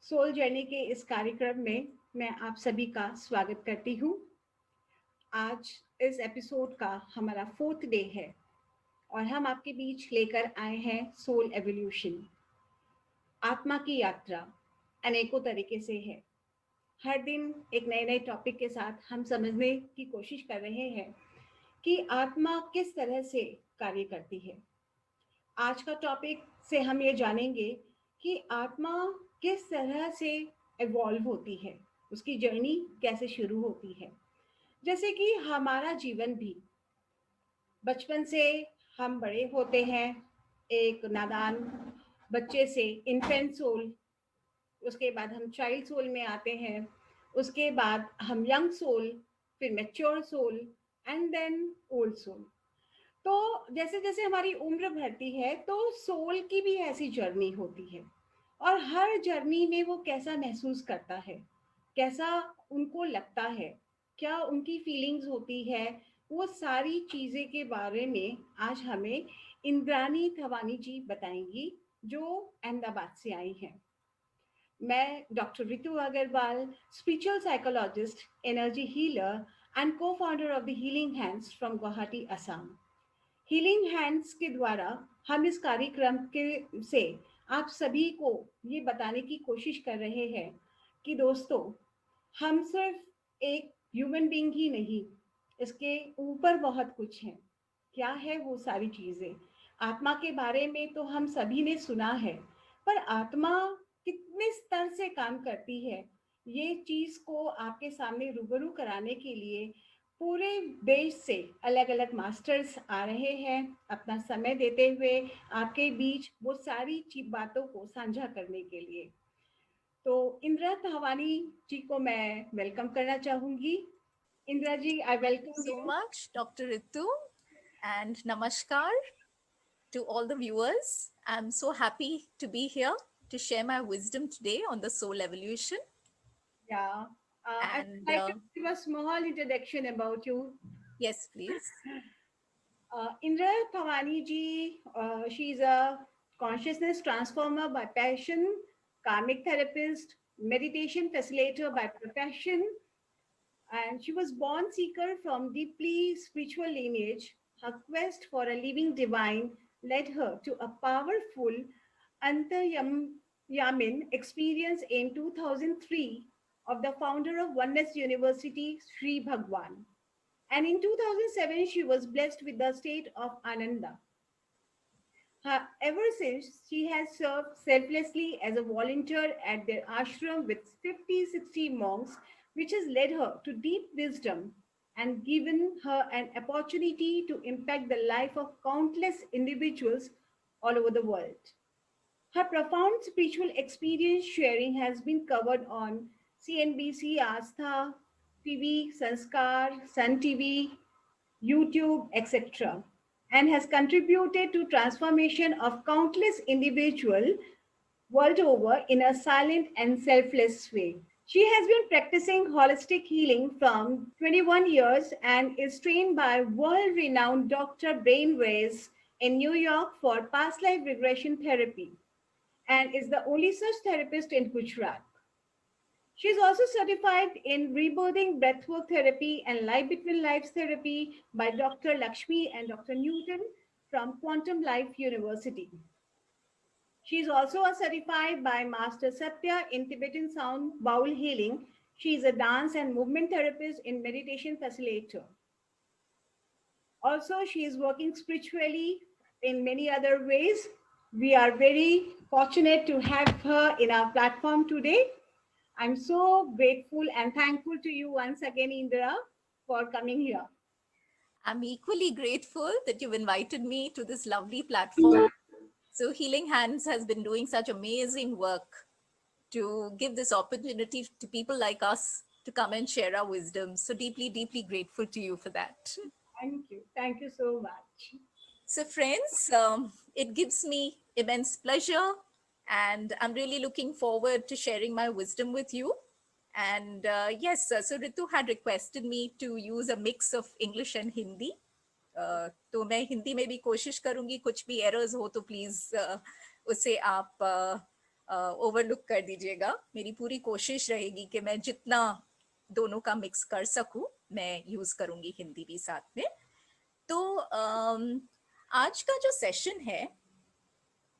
Soul journey के इस कार्यक्रम में मैं आप सभी का स्वागत करती हूँ। आज इस एपिसोड का हमारा 4th डे है और हम आपके बीच लेकर आए हैं सोल एवोल्यूशन। आत्मा की यात्रा अनेकों तरीके से है। हर दिन एक नए नए टॉपिक के साथ हम समझने की कोशिश कर रहे हैं कि आत्मा किस तरह से कार्य करती है। आज का टॉपिक से हम ये जानेंगे कि आत्मा किस तरह से इवॉल्व होती है, उसकी जर्नी कैसे शुरू होती है। जैसे कि हमारा जीवन भी बचपन से हम बड़े होते हैं, एक नादान बच्चे से इन्फेंट सोल, उसके बाद हम चाइल्ड सोल में आते हैं, उसके बाद हम यंग सोल, फिर mature soul and then old soul. तो जैसे जैसे हमारी उम्र बढ़ती है तो सोल की भी ऐसी जर्नी होती है और हर जर्नी में वो कैसा महसूस करता है, कैसा उनको लगता है, क्या उनकी फीलिंग्स होती है, वो सारी चीज़ें के बारे में आज हमें इंद्रानी थवानी जी बताएंगी, जो अहमदाबाद से आई हैं। मैं doctor Ritu Agarwal, spiritual psychologist, energy healer and cofounder of the Healing Hands from Guwahati, Assam. Healing Hands के द्वारा हम इस कार्यक्रम के से आप सभी को ये बताने की कोशिश कर रहे हैं कि दोस्तों, हम सिर्फ एक ह्यूमन बीइंग ही नहीं, इसके ऊपर बहुत कुछ है। क्या है वो सारी चीजें? आत्मा के बारे में तो हम सभी ने सुना है, पर आत्मा कितने स्तर से काम करती है, ये चीज को आपके सामने रूबरू कराने के लिए पूरे देश से अलग अलग मास्टर्स आ रहे हैं, अपना समय देते हुए आपके बीच वो सारी बातों को साझा करने के लिए। तो इंदिरा धवानी जी को मैं वेलकम करना चाहूंगी। Indira ji, I welcome So you. much, Dr. Ritu, and namaskar to all the viewers. I'm so happy to be here to share my wisdom today on the soul evolution. Yeah, I And would like to give a small introduction about you. yes, please. Indra Thawani ji, she's a consciousness transformer by passion, karmic therapist, meditation facilitator by profession, and she was born seeker from deeply spiritual lineage. Her quest for a living divine led her to a powerful Yamin experience in 2003 of the founder of Oneness University, Sri Bhagwan. And in 2007, she was blessed with the state of Ananda. Ever since, she has served selflessly as a volunteer at their ashram with 50, 60 monks, which has led her to deep wisdom and given her an opportunity to impact the life of countless individuals all over the world. Her profound spiritual experience sharing has been covered on CNBC, Astha, TV, Sanskar, Sun TV, YouTube, etc., and has contributed to transformation of countless individuals world over in a silent and selfless way. She has been practicing holistic healing from 21 years and is trained by world renowned Dr. Brainwaves in New York for past life regression therapy and is the only such therapist in Gujarat. She is also certified in rebirthing breathwork therapy and life between lives therapy by Dr. Lakshmi and Dr. Newton from Quantum Life University. She is also a certified by Master Satya in Tibetan sound bowl healing. She is a dance and movement therapist in meditation facilitator. Also, she is working spiritually in many other ways. We are very fortunate to have her in our platform today. I'm so grateful and thankful to you once again, Indra, for coming here. I'm equally grateful that you've invited me to this lovely platform. So, Healing Hands has been doing such amazing work to give this opportunity to people like us to come and share our wisdom. So, deeply, deeply grateful to you for that. Thank you. Thank you so much. So, friends, it gives me immense pleasure, and I'm really looking forward to sharing my wisdom with you. And yes, so Ritu had requested me to use a mix of English and Hindi. तो मैं हिंदी में भी कोशिश करूंगी, कुछ भी errors हो तो प्लीज उसे आप ओवरलुक कर दीजिएगा। मेरी पूरी कोशिश रहेगी कि मैं जितना दोनों का मिक्स कर सकूं, मैं यूज करूंगी हिंदी भी साथ में। तो आज का जो सेशन है,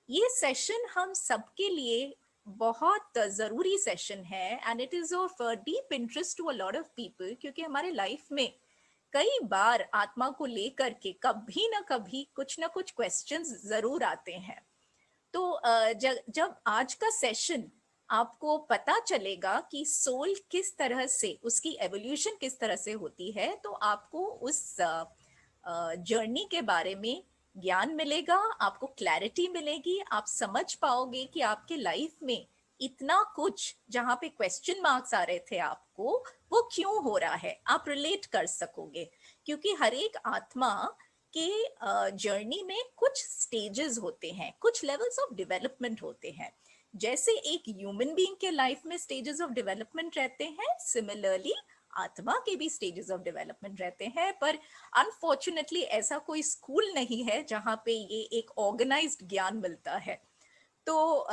ये सेशन हम सबके लिए बहुत जरूरी सेशन है, and it is of deep interest to a lot of people, क्योंकि हमारे लाइफ में कई बार आत्मा को लेकर के कभी ना कभी कुछ ना कुछ क्वेश्चंस जरूर आते हैं। तो जब आज का सेशन आपको पता चलेगा कि सोल किस तरह से, उसकी एवोल्यूशन किस तरह से होती है, तो आपको उस जर्नी के बारे में ज्ञान मिलेगा, आपको क्लैरिटी मिलेगी, आप समझ पाओगे कि आपके लाइफ में इतना कुछ जहां पे क्वेश्चन मार्क्स आ रहे थे आपको, वो क्यों हो रहा है, आप रिलेट कर सकोगे। क्योंकि हर एक आत्मा के जर्नी में कुछ स्टेजेस होते हैं, कुछ लेवल्स ऑफ डेवलपमेंट होते हैं। जैसे एक ह्यूमन बीइंग के लाइफ में स्टेजेस ऑफ डेवलपमेंट रहते हैं, सिमिलरली आत्मा के भी स्टेजेस ऑफ डेवलपमेंट रहते हैं। पर अनफॉर्चुनेटली ऐसा कोई स्कूल नहीं है जहाँ पे ये एक ऑर्गेनाइज्ड ज्ञान मिलता है। तो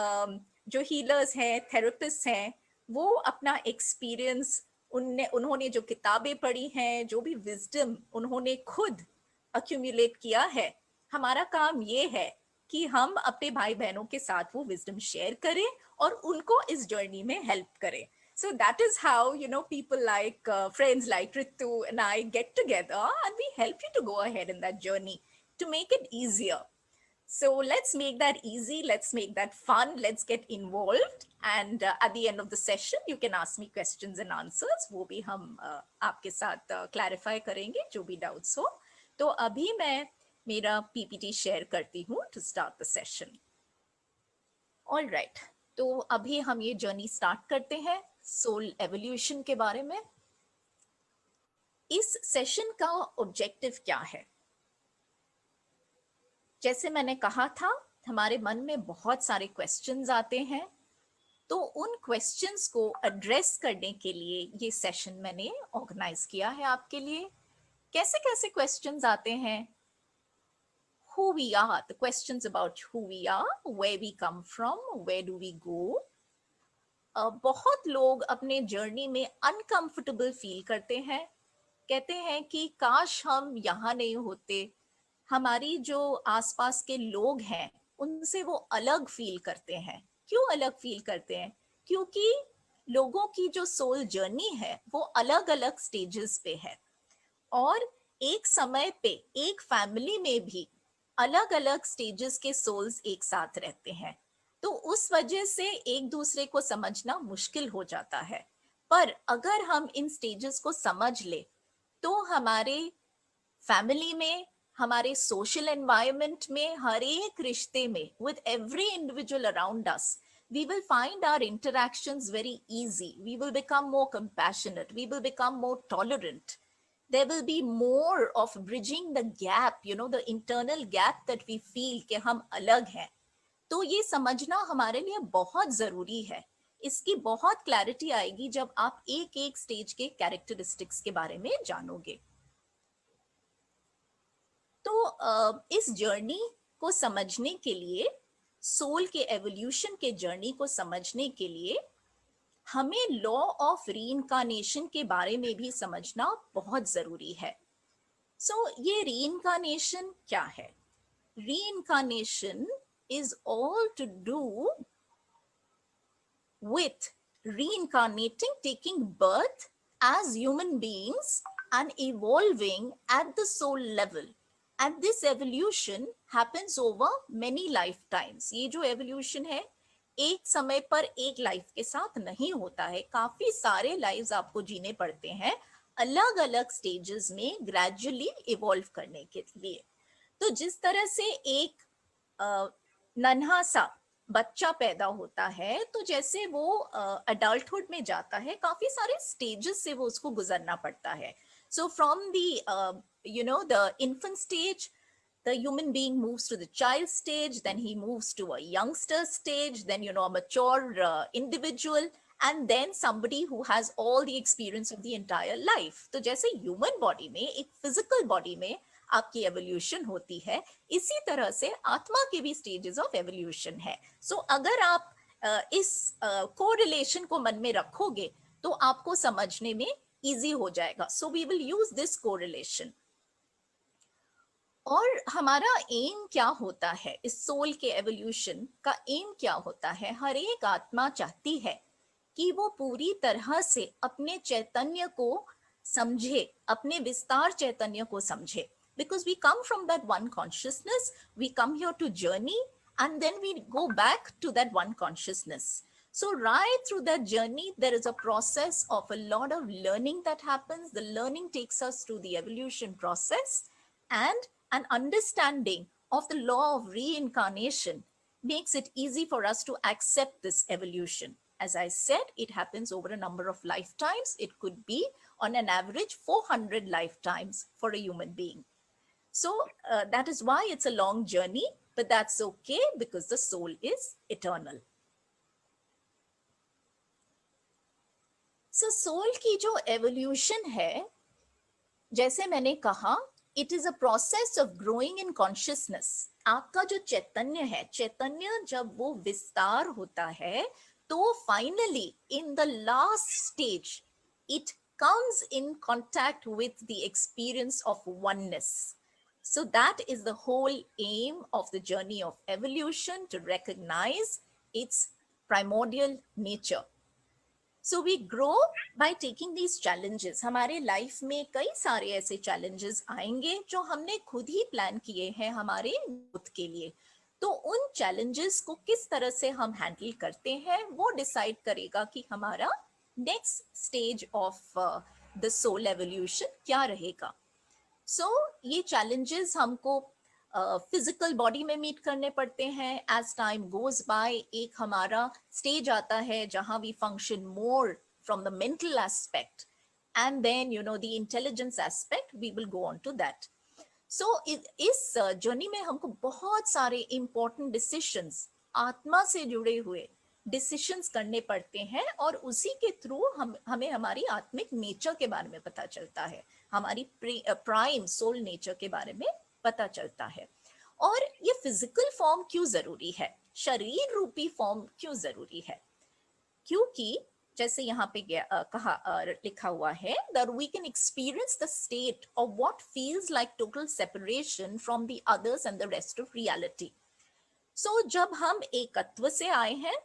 जो हीलर्स हैं, थेरेपिस्ट हैं, वो अपना एक्सपीरियंस, उन्होंने जो किताबें पढ़ी हैं, जो भी विजडम उन्होंने खुद अक्यूमुलेट किया है, हमारा काम ये है कि हम अपने भाई बहनों के साथ वो विजडम शेयर करें और उनको इस जर्नी में हेल्प करें। So that is how, people like friends like Ritu and I get together and we help you to go ahead in that journey to make it easier. So let's make that easy. Let's make that fun. Let's get involved. And at the end of the session, you can ask me questions and answers. वो भी हम आपके साथ clarify करेंगे जो भी doubts हो। तो अभी मैं मेरा PPT share करती हूँ to start the session. All right. तो अभी हम ये जर्नी स्टार्ट करते हैं सोल एवोल्यूशन के बारे में। इस सेशन का ऑब्जेक्टिव क्या है? जैसे मैंने कहा था, हमारे मन में बहुत सारे क्वेश्चंस आते हैं, तो उन क्वेश्चंस को एड्रेस करने के लिए ये सेशन मैंने ऑर्गेनाइज किया है आपके लिए। कैसे कैसे क्वेश्चंस आते हैं? Who we are, the questions about who we are, where we come from, where do we go. बहुत लोग अपने जर्नी में अनकंफर्टेबल फील करते हैं, कहते हैं कि काश हम यहाँ नहीं होते, हमारी जो आसपास के लोग हैं उनसे वो अलग फील करते हैं। क्यों अलग फील करते हैं? क्योंकि लोगों की जो सोल जर्नी है वो अलग अलग स्टेजेस पे है, और एक समय पे एक फैमिली में भी अलग अलग स्टेजेस के सोल्स एक साथ रहते हैं, तो उस वजह से एक दूसरे को समझना मुश्किल हो जाता है। पर अगर हम इन स्टेजेस को समझ ले, तो हमारे फैमिली में, हमारे सोशल एनवायरनमेंट में, हर एक रिश्ते में, with every individual around us, we will find our interactions very easy. We will become more compassionate. We will become more tolerant. There will be more of bridging the gap, the internal gap that we feel कि हम अलग हैं। तो ये समझना हमारे लिए बहुत जरूरी है। इसकी बहुत क्लैरिटी आएगी जब आप एक एक स्टेज के कैरेक्टरिस्टिक्स के बारे में जानोगे। तो इस जर्नी को समझने के लिए, सोल के एवोल्यूशन के जर्नी को समझने के लिए, हमें लॉ ऑफ रीइंकार्नेशन के बारे में भी समझना बहुत जरूरी है। ये रीइंकार्नेशन क्या है? Reincarnation is all to do with reincarnating, taking birth as human beings and evolving at the soul level. And this evolution happens over many lifetimes. ये जो evolution है, एक समय पर एक लाइफ के साथ नहीं होता है, काफी सारे लाइव्स आपको जीने पड़ते हैं अलग अलग स्टेजेस में ग्रेजुअली इवॉल्व करने के लिए। तो जिस तरह से एक नन्हा सा बच्चा पैदा होता है, तो जैसे वो अडल्टहुड में जाता है, काफी सारे स्टेजेस से वो उसको गुजरना पड़ता है। So from the infant stage, the human being moves to the child stage, then he moves to a youngster stage, then a mature individual, and then somebody who has all the experience of the entire life. तो जैसे human body में, एक physical body में आपकी evolution होती है, इसी तरह से आत्मा के भी स्टेजेस ऑफ एवोल्यूशन है। सो अगर आप इस कोरिलेशन को मन में रखोगे तो आपको समझने में इजी हो जाएगा. So we will use this correlation. और हमारा एम क्या होता है, इस सोल के एवोल्यूशन का एम क्या होता है? हर एक आत्मा चाहती है कि वो पूरी तरह से अपने चैतन्य को समझे, अपने विस्तार चैतन्य को समझे. Because we come from that one consciousness, we come here to journey, and then we go back to that one consciousness. So right through that journey, there is a process of a lot of learning that happens. The learning takes us through the evolution process, and an understanding of the law of reincarnation makes it easy for us to accept this evolution. As I said, it happens over a number of lifetimes. It could be on an average 400 lifetimes for a human being. So that is why it's a long journey, but that's okay because the soul is eternal. So soul की जो evolution है, जैसे मैंने कहा, it is a process of growing in consciousness. आपका जो चैतन्य है, चैतन्य जब वो विस्तार होता है, तो finally in the last stage, it comes in contact with the experience of oneness. So that is the whole aim of the journey of evolution, to recognize its primordial nature. So we grow by taking these challenges. हमारे life में कई सारे ऐसे challenges आएंगे जो हमने खुद ही plan किए हैं हमारे ग्रोथ के लिए. तो उन challenges को किस तरह से हम हैंडल करते हैं वो डिसाइड करेगा कि हमारा next stage of the soul evolution क्या रहेगा. सो ये चैलेंजेस हमको फिजिकल बॉडी में मीट करने पड़ते हैं. एज टाइम गोज बाय एक हमारा स्टेज आता है जहां we function more from the mental aspect, and then you know the intelligence aspect, we will go on to that. So इस जर्नी में हमको बहुत सारे इंपॉर्टेंट डिसीशंस, आत्मा से जुड़े हुए डिसीशंस करने पड़ते हैं, और उसी के थ्रू हमें हमारी आत्मिक नेचर के बारे में पता चलता है, हमारी प्राइम सोल नेचर के बारे में पता चलता है. और ये फिजिकल फॉर्म क्यों जरूरी है, शरीर रूपी फॉर्म क्यों जरूरी है? क्योंकि जैसे यहाँ पे लिखा हुआ है, that we can experience the state of what feels like total separation from the others and the rest of reality. So जब हम एकत्व से आए हैं,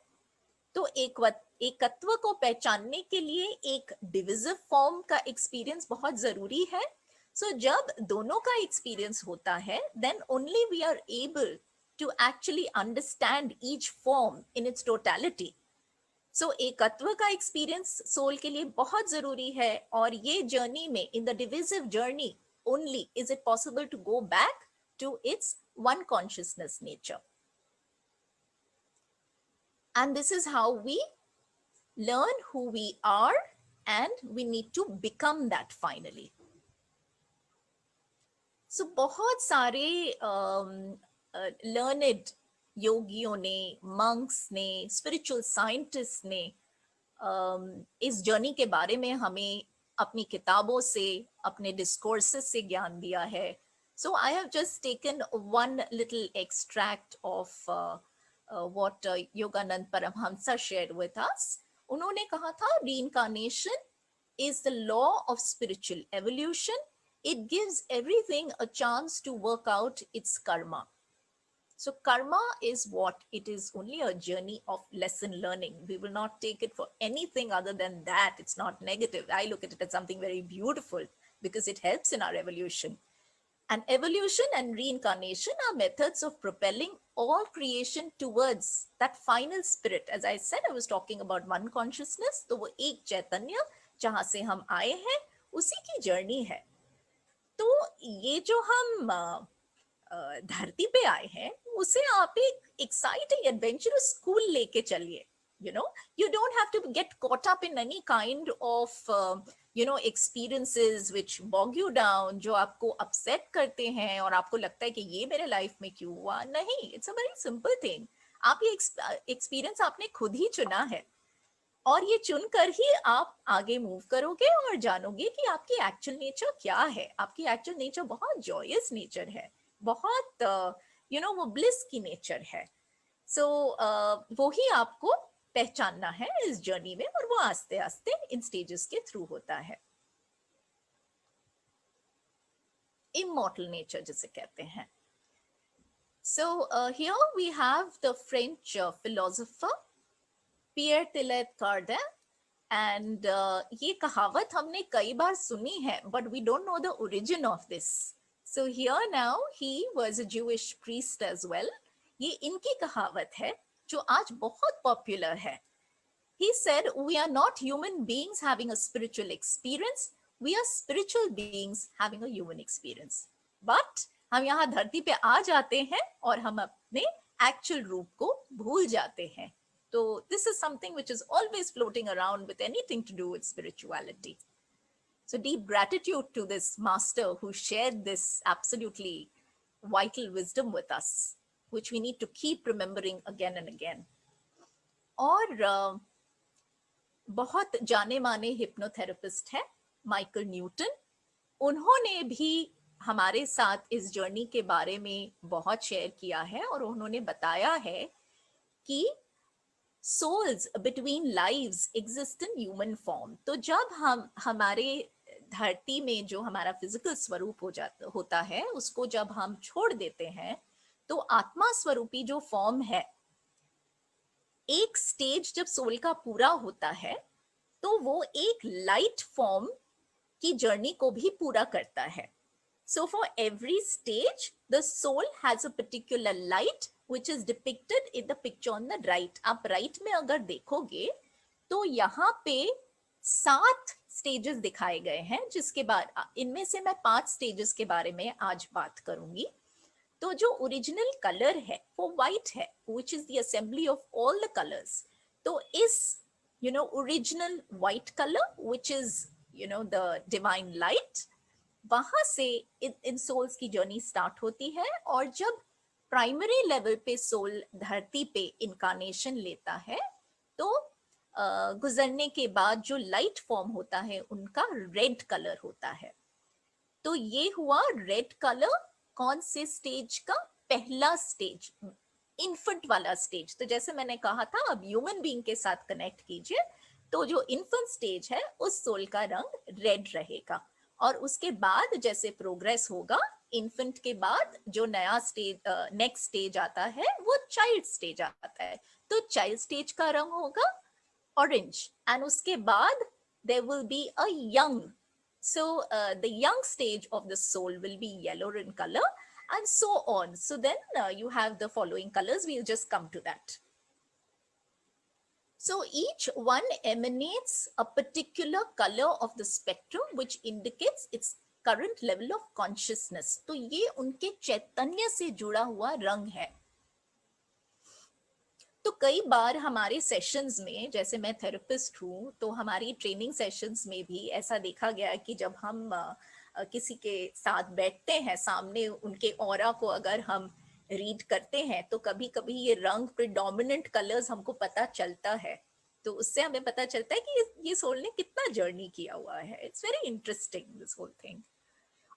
तो एकत्व को पहचानने के लिए एक डिविजिव फॉर्म का एक्सपीरियंस बहुत जरूरी है. सो जब दोनों का एक्सपीरियंस होता है, then only we are able to actually understand each form in its totality. So एकत्व का एक्सपीरियंस सोल के लिए बहुत जरूरी है, और ये जर्नी में, in the divisive journey only is it possible to go back to its one consciousness nature. And this is how we learn who we are, and we need to become that finally. So बहुत सारे learned योगियों ने, monks ने, spiritual scientists ने इस journey के बारे में हमें अपनी किताबों से, अपने discourses से ज्ञान दिया है. So I have just taken one little extract of what Yoganand Paramhamsa shared with us. उन्होंने कहा था, reincarnation is the law of spiritual evolution. It gives everything a chance to work out its karma. So karma is what it is, only a journey of lesson learning. We will not take it for anything other than that. It's not negative. I look at it as something very beautiful because it helps in our evolution. And evolution and reincarnation are methods of propelling all creation towards that final spirit. As I said, I was talking about one consciousness. तो वो एक चैतन्य जहां से हम आए हैं, उसी की जर्नी है. तो ये जो हम धरती पे आए हैं, उसे आप एक एक्साइटिंग एडवेंचरस स्कूल लेके चलिए. You know, you don't have to get caught up in any kind of experiences which bog you down, जो आपको upset करते हैं और आपको लगता है कि ये मेरे लाइफ में क्यों हुआ. नहीं, it's a very simple thing. आप ये एक्सपीरियंस आपने खुद ही चुना है, और ये चुनकर ही आप आगे मूव करोगे और जानोगे कि आपकी एक्चुअल नेचर क्या है. आपकी एक्चुअल नेचर बहुत जॉयस नेचर है, बहुत वो ब्लिस की नेचर है. सो वो ही आपको पहचानना है इस जर्नी में, और वो आस्ते आस्ते इन स्टेजेस के थ्रू होता है. इमॉर्टल नेचर जिसे कहते हैं. So here we have the French philosopher Pierre Teilhard Chardin, and ये कहावत हमने कई बार सुनी है, but we don't know the origin of this. So here now he was a Jewish priest as well. ये इनकी कहावत है जो आज बहुत पॉपुलर है. He said, we are not human beings having a spiritual experience, we are spiritual beings having a human experience. But हम यहाँ धरती पे आ जाते हैं और हम अपने एक्चुअल रूप को भूल जाते हैं. तो this is something which is always floating around with anything to do with spirituality. So deep gratitude to this master who shared this absolutely vital wisdom with us, which we need to keep remembering again and again. और बहुत जाने माने hypnotherapist है Michael Newton. उन्होंने भी हमारे साथ इस जर्नी के बारे में बहुत शेयर किया है, और उन्होंने बताया है कि souls between lives exist in human form. तो जब हम हमारे धरती में जो हमारा फिजिकल स्वरूप होता है, उसको जब हम छोड़ देते हैं, तो आत्मा स्वरूपी जो फॉर्म है, एक स्टेज जब सोल का पूरा होता है तो वो एक लाइट फॉर्म की जर्नी को भी पूरा करता है. So for every stage, the soul has a particular light which is depicted in the picture on the right. आप right में अगर देखोगे तो यहाँ पे 7 स्टेजेस दिखाए गए हैं, जिसके बाद इनमें से मैं 5 स्टेजेस के बारे में आज बात करूंगी. तो जो ओरिजिनल कलर है वो व्हाइट है, which is the assembly of all the colors. तो इस original white colour, which is the divine light, वहां से इन सोल्स की जर्नी स्टार्ट होती है. और जब प्राइमरी लेवल पे सोल धरती पे इनकारनेशन लेता है, तो गुजरने के बाद जो लाइट फॉर्म होता है उनका रेड कलर होता है. तो ये हुआ रेड कलर कौन से स्टेज का? पहला स्टेज, इन्फेंट वाला स्टेज. तो जैसे मैंने कहा था, अब ह्यूमन बीइंग के साथ कनेक्ट कीजिए, तो जो इन्फेंट स्टेज है उस सोल का रंग रेड रहेगा. और उसके बाद जैसे प्रोग्रेस होगा, इन्फेंट के बाद जो नया स्टेज, नेक्स्ट स्टेज आता है, वो चाइल्ड स्टेज आता है. तो चाइल्ड स्टेज का रंग होगा ऑरेंज, एंड उसके बाद there will be a young. So the young stage of the soul will be yellow in color, and so on. So then you have the following colors. We'll just come to that. So each one emanates a particular color of the spectrum, which indicates its current level of consciousness. तो ये उनके चैतन्य से जुड़ा हुआ रंग है. तो कई बार हमारे सेशंस में, जैसे मैं थेरेपिस्ट हूँ, तो हमारी ट्रेनिंग सेशंस में भी ऐसा देखा गया कि जब हम किसी के साथ बैठते हैं, सामने उनके ऑरा को अगर हम रीड करते हैं, तो कभी कभी ये रंग प्रिडोमिनेंट कलर्स हमको पता चलता है. तो उससे हमें पता चलता है कि ये सोल ने कितना जर्नी किया हुआ है. It's very interesting this whole thing.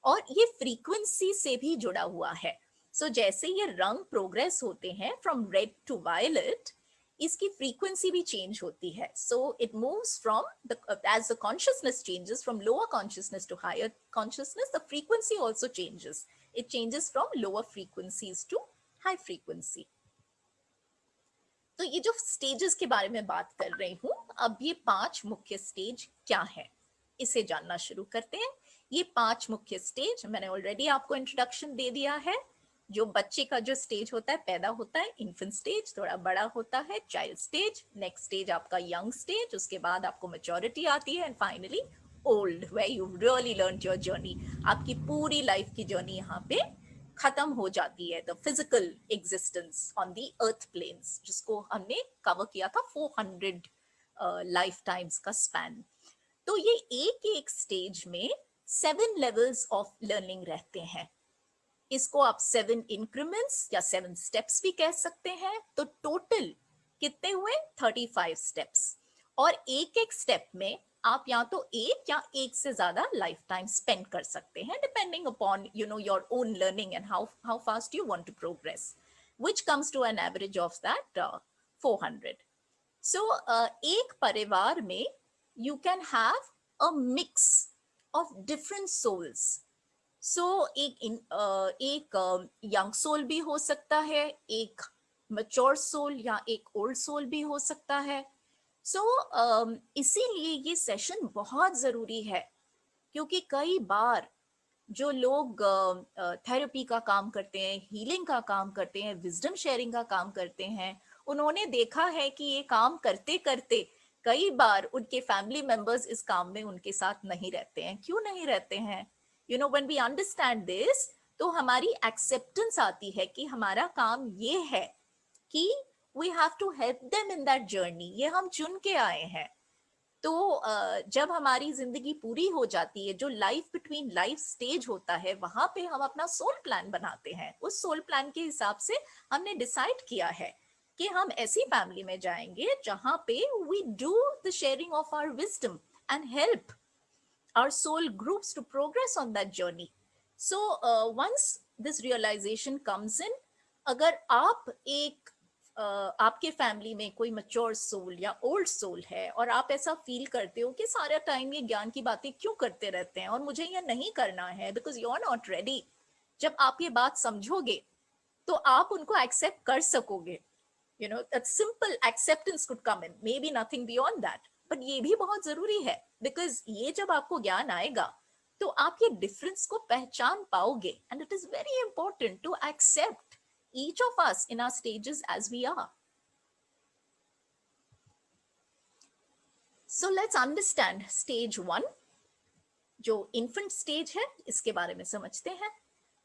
और ये फ्रीक्वेंसी से भी जुड़ा हुआ है. So जैसे ये रंग प्रोग्रेस होते हैं फ्रॉम रेड टू वायलेट, इसकी फ्रीक्वेंसी भी चेंज होती है. So it moves from as the consciousness changes from lower consciousness to higher consciousness, the frequency also changes. It changes from lower frequencies to high frequency. तो ये जो stages के बारे में बात कर रही हूँ, अब ये 5 मुख्य स्टेज क्या है, इसे जानना शुरू करते हैं. ये 5 मुख्य स्टेज मैंने ऑलरेडी आपको इंट्रोडक्शन दे दिया है. जो बच्चे का जो स्टेज होता है, पैदा होता है, इन्फेंट स्टेज, थोड़ा बड़ा होता है चाइल्ड स्टेज, नेक्स्ट स्टेज आपका यंग स्टेज, उसके बाद आपको मैच्योरिटी आती है, and finally old, where you really learn your journey. आपकी पूरी लाइफ की जर्नी यहाँ पे खत्म हो जाती है. The physical existence on the earth planes, जिसको हमने कवर किया था 400 लाइफ टाइम्स का स्पैन. तो ये एक स्टेज में 7 लेवल्स ऑफ लर्निंग रहते हैं. इसको आप 7 इंक्रीमेंट्स या 7 स्टेप्स भी कह सकते हैं. तो टोटल कितने हुए? 35 स्टेप्स. और एक स्टेप में आप या तो एक से ज्यादा लाइफ टाइम स्पेंड कर सकते हैं, depending upon your own learning and how fast you want to progress. which comes to an average of that 400. So एक परिवार में you can have a mix of different souls. So एक young soul भी हो सकता है, एक mature soul या एक old soul भी हो सकता है. So इसीलिए ये सेशन बहुत जरूरी है, क्योंकि कई बार जो लोग थेरेपी का काम करते हैं, हीलिंग का काम करते हैं, विजडम शेयरिंग का काम करते हैं, उन्होंने देखा है कि ये काम करते करते कई बार उनके फैमिली मेंबर्स इस काम में उनके साथ नहीं रहते हैं. क्यों नहीं रहते हैं? You know, when we understand this, तो हमारी एक्सेप्टेंस आती है कि हमारा काम ये है कि we have to help them in that journey. ये हम चुन के आए हैं. तो जब हमारी जिंदगी पूरी हो जाती है, जो लाइफ बिटवीन लाइफ स्टेज होता है, वहां पे हम अपना सोल प्लान बनाते हैं. उस सोल प्लान के हिसाब से हमने डिसाइड किया है कि हम ऐसी फैमिली में जाएंगे जहां पे we do the sharing of our wisdom and help our soul groups to progress on that journey. So once this realisation comes in, अगर आप एक आपके फैमिली में कोई मैच्योर सोल या ओल्ड सोल है और आप ऐसा फील करते हो कि सारा टाइम ये ज्ञान की बातें क्यों करते रहते हैं और मुझे ये नहीं करना है because you are not ready, जब आप ये बात समझोगे तो आप उनको एक्सेप्ट कर सकोगे. You know, that simple acceptance could come in, may be nothing beyond that, but ये भी बहुत जरूरी है. बिकॉज ये जब आपको ज्ञान आएगा तो आप ये डिफरेंस को पहचान पाओगे. And it is very important to accept each of us in our stages as we are. So let's understand stage 1, जो infant stage है, इसके बारे में समझते हैं.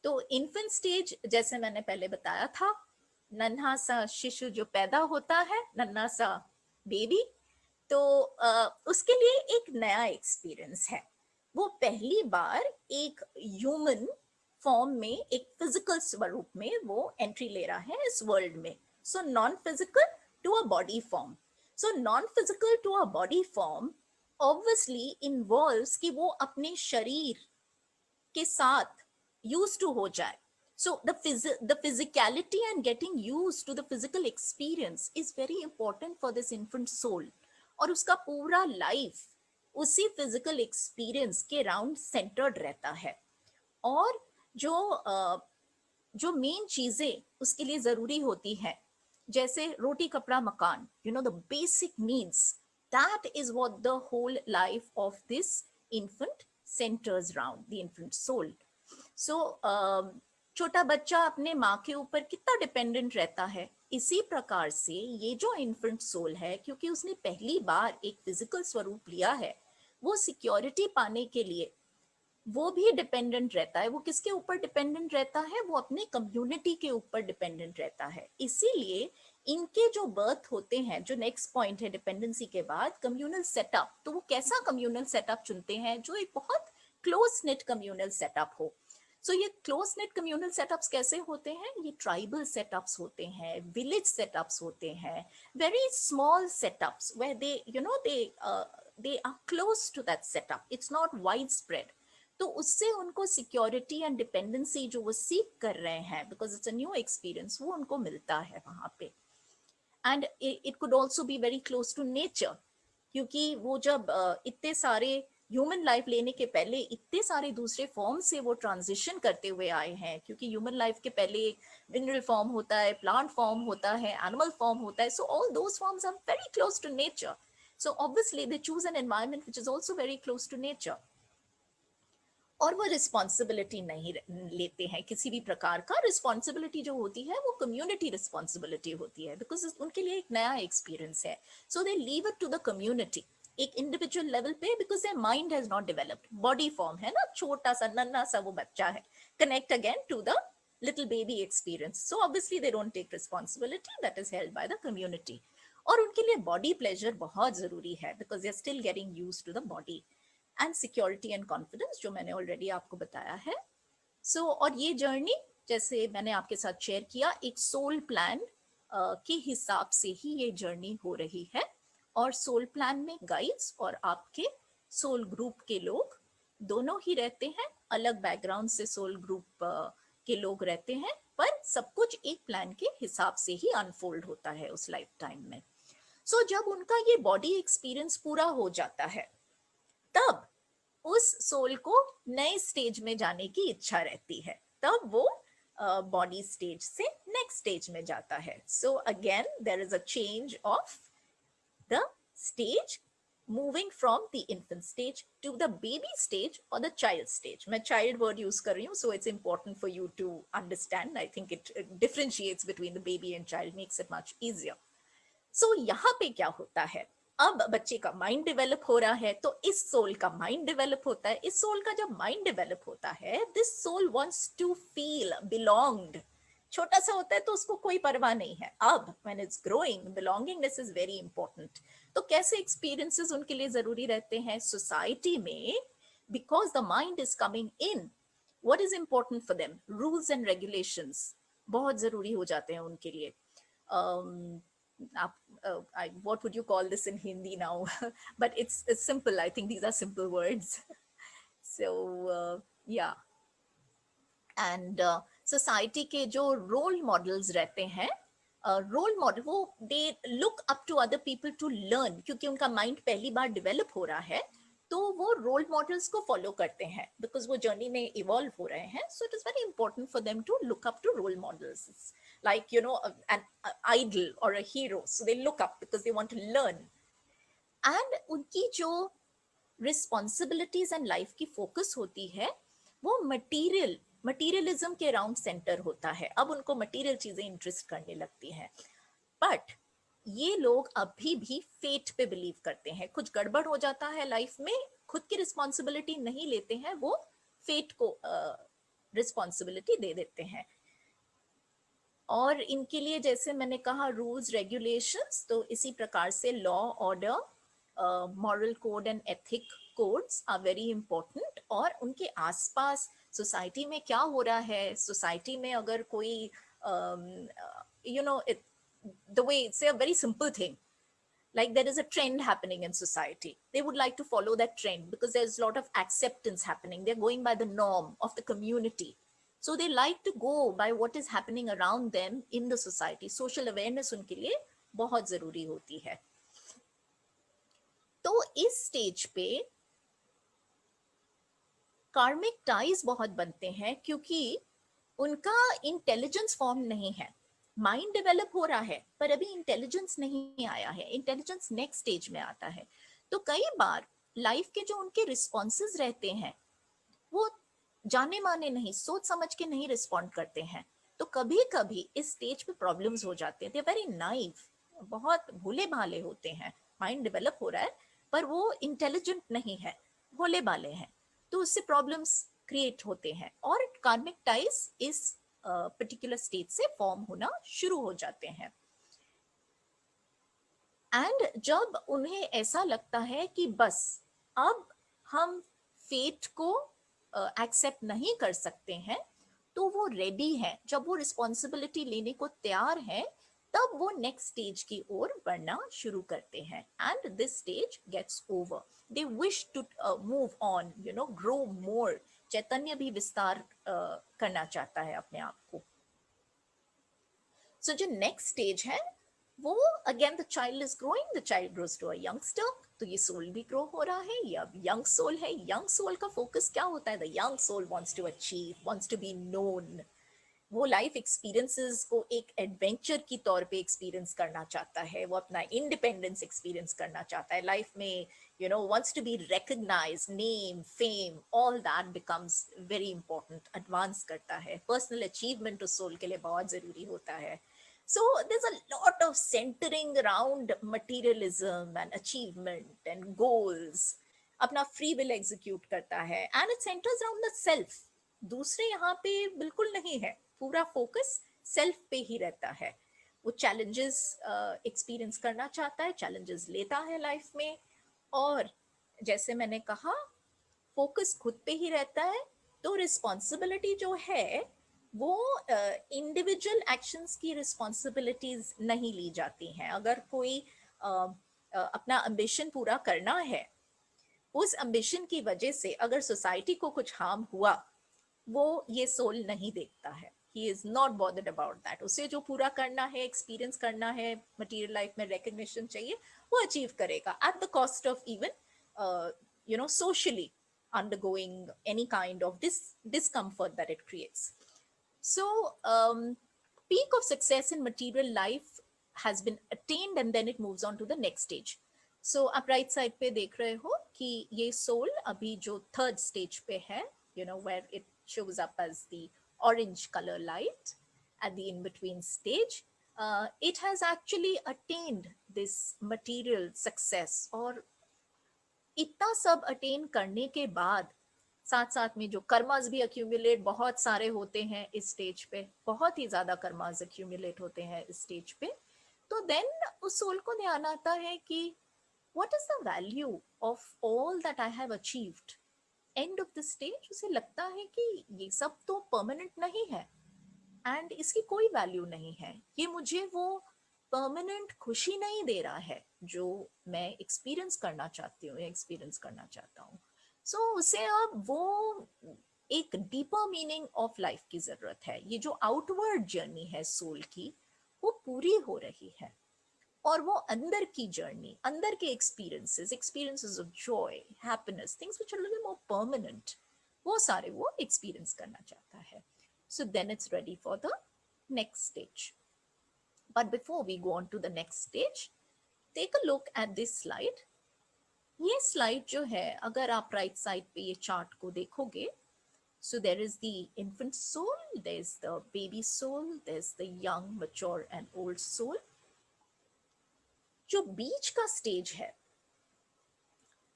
तो infant stage, जैसे मैंने पहले बताया था, नन्हा सा शिशु जो पैदा होता है, नन्हा सा बेबी, तो उसके लिए एक नया एक्सपीरियंस है. वो पहली बार एक ह्यूमन फॉर्म में, एक फिजिकल स्वरूप में वो एंट्री ले रहा है इस वर्ल्ड में. So non physical to a body form. So non physical to a body form obviously involves कि वो अपने शरीर के साथ यूज टू हो जाए. So the physicality and getting used to the physical experience is very important for this infant soul. और उसका पूरा लाइफ उसी फिजिकल एक्सपीरियंस के राउंड सेंटर्ड रहता है. और जो मेन चीजें उसके लिए जरूरी होती हैं, जैसे रोटी कपड़ा मकान, you know, the basic needs, that is what the whole life of this infant centres round the infant soul. So छोटा बच्चा अपने माँ के ऊपर कितना डिपेंडेंट रहता है, इसी प्रकार से ये जो इन्फेंट सोल है, क्योंकि उसने पहली बार एक फिजिकल स्वरूप लिया है, वो सिक्योरिटी पाने के लिए वो भी डिपेंडेंट रहता है. वो किसके ऊपर डिपेंडेंट रहता है? वो अपने कम्युनिटी के ऊपर डिपेंडेंट रहता है. इसीलिए इनके जो बर्थ होते हैं, जो नेक्स्ट पॉइंट है डिपेंडेंसी के बाद, कम्युनल सेटअप. तो वो कैसा कम्युनल सेटअप चुनते हैं? जो एक बहुत क्लोज नेट कम्युनल सेटअप हो. सो ये क्लोज नेट कम्युनल सेटअप्स कैसे होते हैं? ये ट्राइबल सेटअप्स होते हैं, विलेज सेटअप्स होते हैं, very small setups where they, you know, they are close to that setup. It's not widespread. तो उससे उनको सिक्योरिटी एंड डिपेंडेंसी जो वो सीख कर रहे हैं, because it's a new experience, वो उनको मिलता है वहां पे. And it could also be very close to nature, क्योंकि वो जब इतने सारे ह्यूमन लाइफ लेने के पहले इतने सारे दूसरे फॉर्म से वो ट्रांजिशन करते हुए आए हैं, क्योंकि ह्यूमन लाइफ के पहले मिनरल फॉर्म होता है, प्लांट फॉर्म होता है, एनिमल फॉर्म होता है. So all those forms are very close to nature. So obviously they choose an environment which is also very close to nature. और वो रिस्पॉन्सिबिलिटी नहीं लेते हैं किसी भी प्रकार का. रिस्पॉन्सिबिलिटी जो होती है वो कम्युनिटी रिस्पॉन्सिबिलिटी होती है, बिकॉज उनके लिए एक नया एक्सपीरियंस है. So they leave it to the community एक इंडिविजुअल लेवल पे, because their mind has not developed. Body form है ना, छोटा सा नन्हा सा वो बच्चा है, connect again to the little baby experience. So obviously they don't take responsibility, that is held by the community. और उनके लिए body pleasure बहुत जरूरी है, because they're still getting used to the body. And security and confidence, जो मैंने already आपको बताया है. सो और ये जर्नी, जैसे मैंने आपके साथ शेयर किया, एक सोल प्लान के हिसाब से ही ये जर्नी हो रही है. और सोल प्लान में गाइड्स और आपके सोल ग्रुप के लोग दोनों ही रहते हैं. अलग बैकग्राउंड से सोल ग्रुप के लोग रहते हैं, पर सब कुछ एक प्लान के हिसाब से ही अनफोल्ड होता है उस लाइफ टाइम में। सो जब उनका ये बॉडी एक्सपीरियंस पूरा हो जाता है, तब उस सोल को नए स्टेज में जाने की इच्छा रहती है, तब वो बॉडी स्टेज से नेक्स्ट स्टेज में जाता है। So again there is a change of the stage, moving from the infant stage to the baby stage or the child stage. मैं child word use कर रही हूँ, so it's important for you to understand. I think it differentiates between the baby and child, makes it much easier. So यहाँ पे क्या होता है, अब बच्चे का माइंड डेवलप हो रहा है, तो इस सोल का माइंड डेवलप होता है। इस सोल का जब माइंड डेवलप होता है, this soul wants to feel belonged. छोटा सा होता है तो उसको कोई परवाह नहीं है। अब when it's growing, belongingness is very important. तो कैसे एक्सपीरियंसेस उनके लिए जरूरी रहते हैं सोसाइटी में? Because the mind is coming in, what is important for them? Rules and regulations बहुत जरूरी हो जाते हैं उनके लिए। what would you call this in Hindi now? But it's simple. I think these are simple words. So yeah, and society के जो role models रहते हैं, role model वो they look up to other people to learn, क्योंकि उनका mind पहली बार develop हो रहा है, तो वो role models को follow करते हैं because वो journey में evolve हो रहे हैं. So it is very important for them to look up to role models. It's like, you know, an idol or a hero. So they look up because they want to learn. And उनकी जो responsibilities and life की focus होती है, वो materialism के around centre होता है. अब उनको material चीजें इंटरेस्ट करने लगती हैं. बट ये लोग अभी भी फेट पे बिलीव करते हैं. कुछ गड़बड़ हो जाता है लाइफ में, खुद की रिस्पॉन्सिबिलिटी नहीं लेते हैं, वो फेट को रिस्पॉन्सिबिलिटी दे देते हैं. और इनके लिए जैसे मैंने कहा रूल्स रेगुलेशंस, तो इसी प्रकार से law order, moral code and ethic codes are very important. और उनके आसपास सोसाइटी में क्या हो रहा है, सोसाइटी में अगर कोई you know the way, say a very simple thing, like there is a trend happening in society, they would like to follow that trend because there's a lot of acceptance happening. They're going by the norm of the community, so they like to go by what is happening around them in the society. Social awareness उनके लिए बहुत जरूरी होती है. तो इस stage पे कार्मिक टाइज बहुत बनते हैं क्योंकि उनका इंटेलिजेंस फॉर्म नहीं है. माइंड डेवलप हो रहा है पर अभी इंटेलिजेंस नहीं आया है. इंटेलिजेंस नेक्स्ट स्टेज में आता है. तो कई बार लाइफ के जो उनके रिस्पॉन्सेज रहते हैं वो जाने माने नहीं, सोच समझ के नहीं रिस्पॉन्ड करते हैं. तो कभी कभी इस स्टेज पे प्रॉब्लम्स हो जाते हैं. दे वेरी नाइव, बहुत भोले भाले होते हैं. माइंड डेवलप हो रहा है पर वो इंटेलिजेंट नहीं है, भोले भाले हैं. तो उससे प्रॉब्लम्स क्रिएट होते हैं और कार्मिक टाइज इस पर्टिकुलर स्टेज से फॉर्म होना शुरू हो जाते हैं. एंड जब उन्हें ऐसा लगता है कि बस अब हम फेट को एक्सेप्ट नहीं कर सकते हैं, तो वो रेडी है. जब वो रिस्पॉन्सिबिलिटी लेने को तैयार है, तब वो नेक्स्ट स्टेज की ओर बढ़ना शुरू करते हैं. And this stage gets over. They wish to move on, you know, grow more. चैतन्य भी विस्तार करना चाहता है अपने आप को. सो जो नेक्स्ट स्टेज है वो again the child is growing, the child grows to a youngster. तो ये सोल भी ग्रो हो रहा है, ये अब यंग सोल है. यंग सोल का फोकस क्या होता है? The young soul wants to achieve, wants to be known. वो लाइफ एक्सपीरियंसेस को एक एडवेंचर की तौर पे एक्सपीरियंस करना चाहता है. वो अपना इंडिपेंडेंस एक्सपीरियंस करना चाहता है लाइफ में. You know, wants to be recognized, name, fame, all that becomes very important. Advance करता है. Personal achievement तो soul के लिए बहुत जरूरी होता है. So there's a lot of centering around materialism and achievement and goals. अपना free will execute करता है and it centers around the self. दूसरे यहाँ पे बिल्कुल नहीं है. पूरा फोकस सेल्फ पे ही रहता है. वो चैलेंजेस एक्सपीरियंस करना चाहता है, चैलेंजेस लेता है लाइफ में. और जैसे मैंने कहा फोकस खुद पे ही रहता है. तो रिस्पॉन्सिबिलिटी जो है वो इंडिविजुअल एक्शंस की रिस्पॉन्सिबिलिटीज नहीं ली जाती हैं. अगर कोई अपना एम्बिशन पूरा करना है, उस एम्बिशन की वजह से अगर सोसाइटी को कुछ हार्म हुआ, वो ये सोल नहीं देखता है. he is not bothered about that. उसे जो पूरा करना है, एक्सपीरियंस करना है, मटीरियल लाइफ में रिकग्निशन चाहिए, वो अचीव करेगा at the cost of even socially undergoing any kind of discomfort that it creates. So peak of success in material life has been attained and then it moves on to the next stage. So आप right side पे देख रहे हो कि ये soul अभी जो third stage पे है, where it shows up as the orange color light at the in between stage. It has actually attained this material success, और इतना सब अटेन करने के बाद साथ साथ में जो कर्मास भी अक्यूमुलेट बहुत सारे होते हैं इस स्टेज पे, बहुत ही ज्यादा कर्मास अक्यूमुलेट होते हैं इस स्टेज पे, तो देन उस सोल को ध्यान आता है कि what is the value of all that I have achieved? End of the stage उसे लगता है कि ये सब तो परमानेंट नहीं है एंड इसकी कोई वैल्यू नहीं है, ये मुझे वो परमानेंट खुशी नहीं दे रहा है जो मैं एक्सपीरियंस करना चाहती हूँ या एक्सपीरियंस करना चाहता हूँ. सो उसे अब वो एक डीपर मीनिंग ऑफ लाइफ की जरूरत है. ये जो आउटवर्ड जर्नी है सोल की, वो पूरी हो रही है, और वो अंदर की जर्नी, अंदर के experiences of joy, happiness, things which are little more permanent, वो सारे वो एक्सपीरियंस करना चाहता है. So then it's ready for the next stage. But before we go on to the next stage, take a look at this slide. ये slide जो है, अगर आप राइट साइड पे ये चार्ट को देखोगे, so there is the infant soul, there's the baby soul, there's the young, mature and old soul. जो बीच का स्टेज है,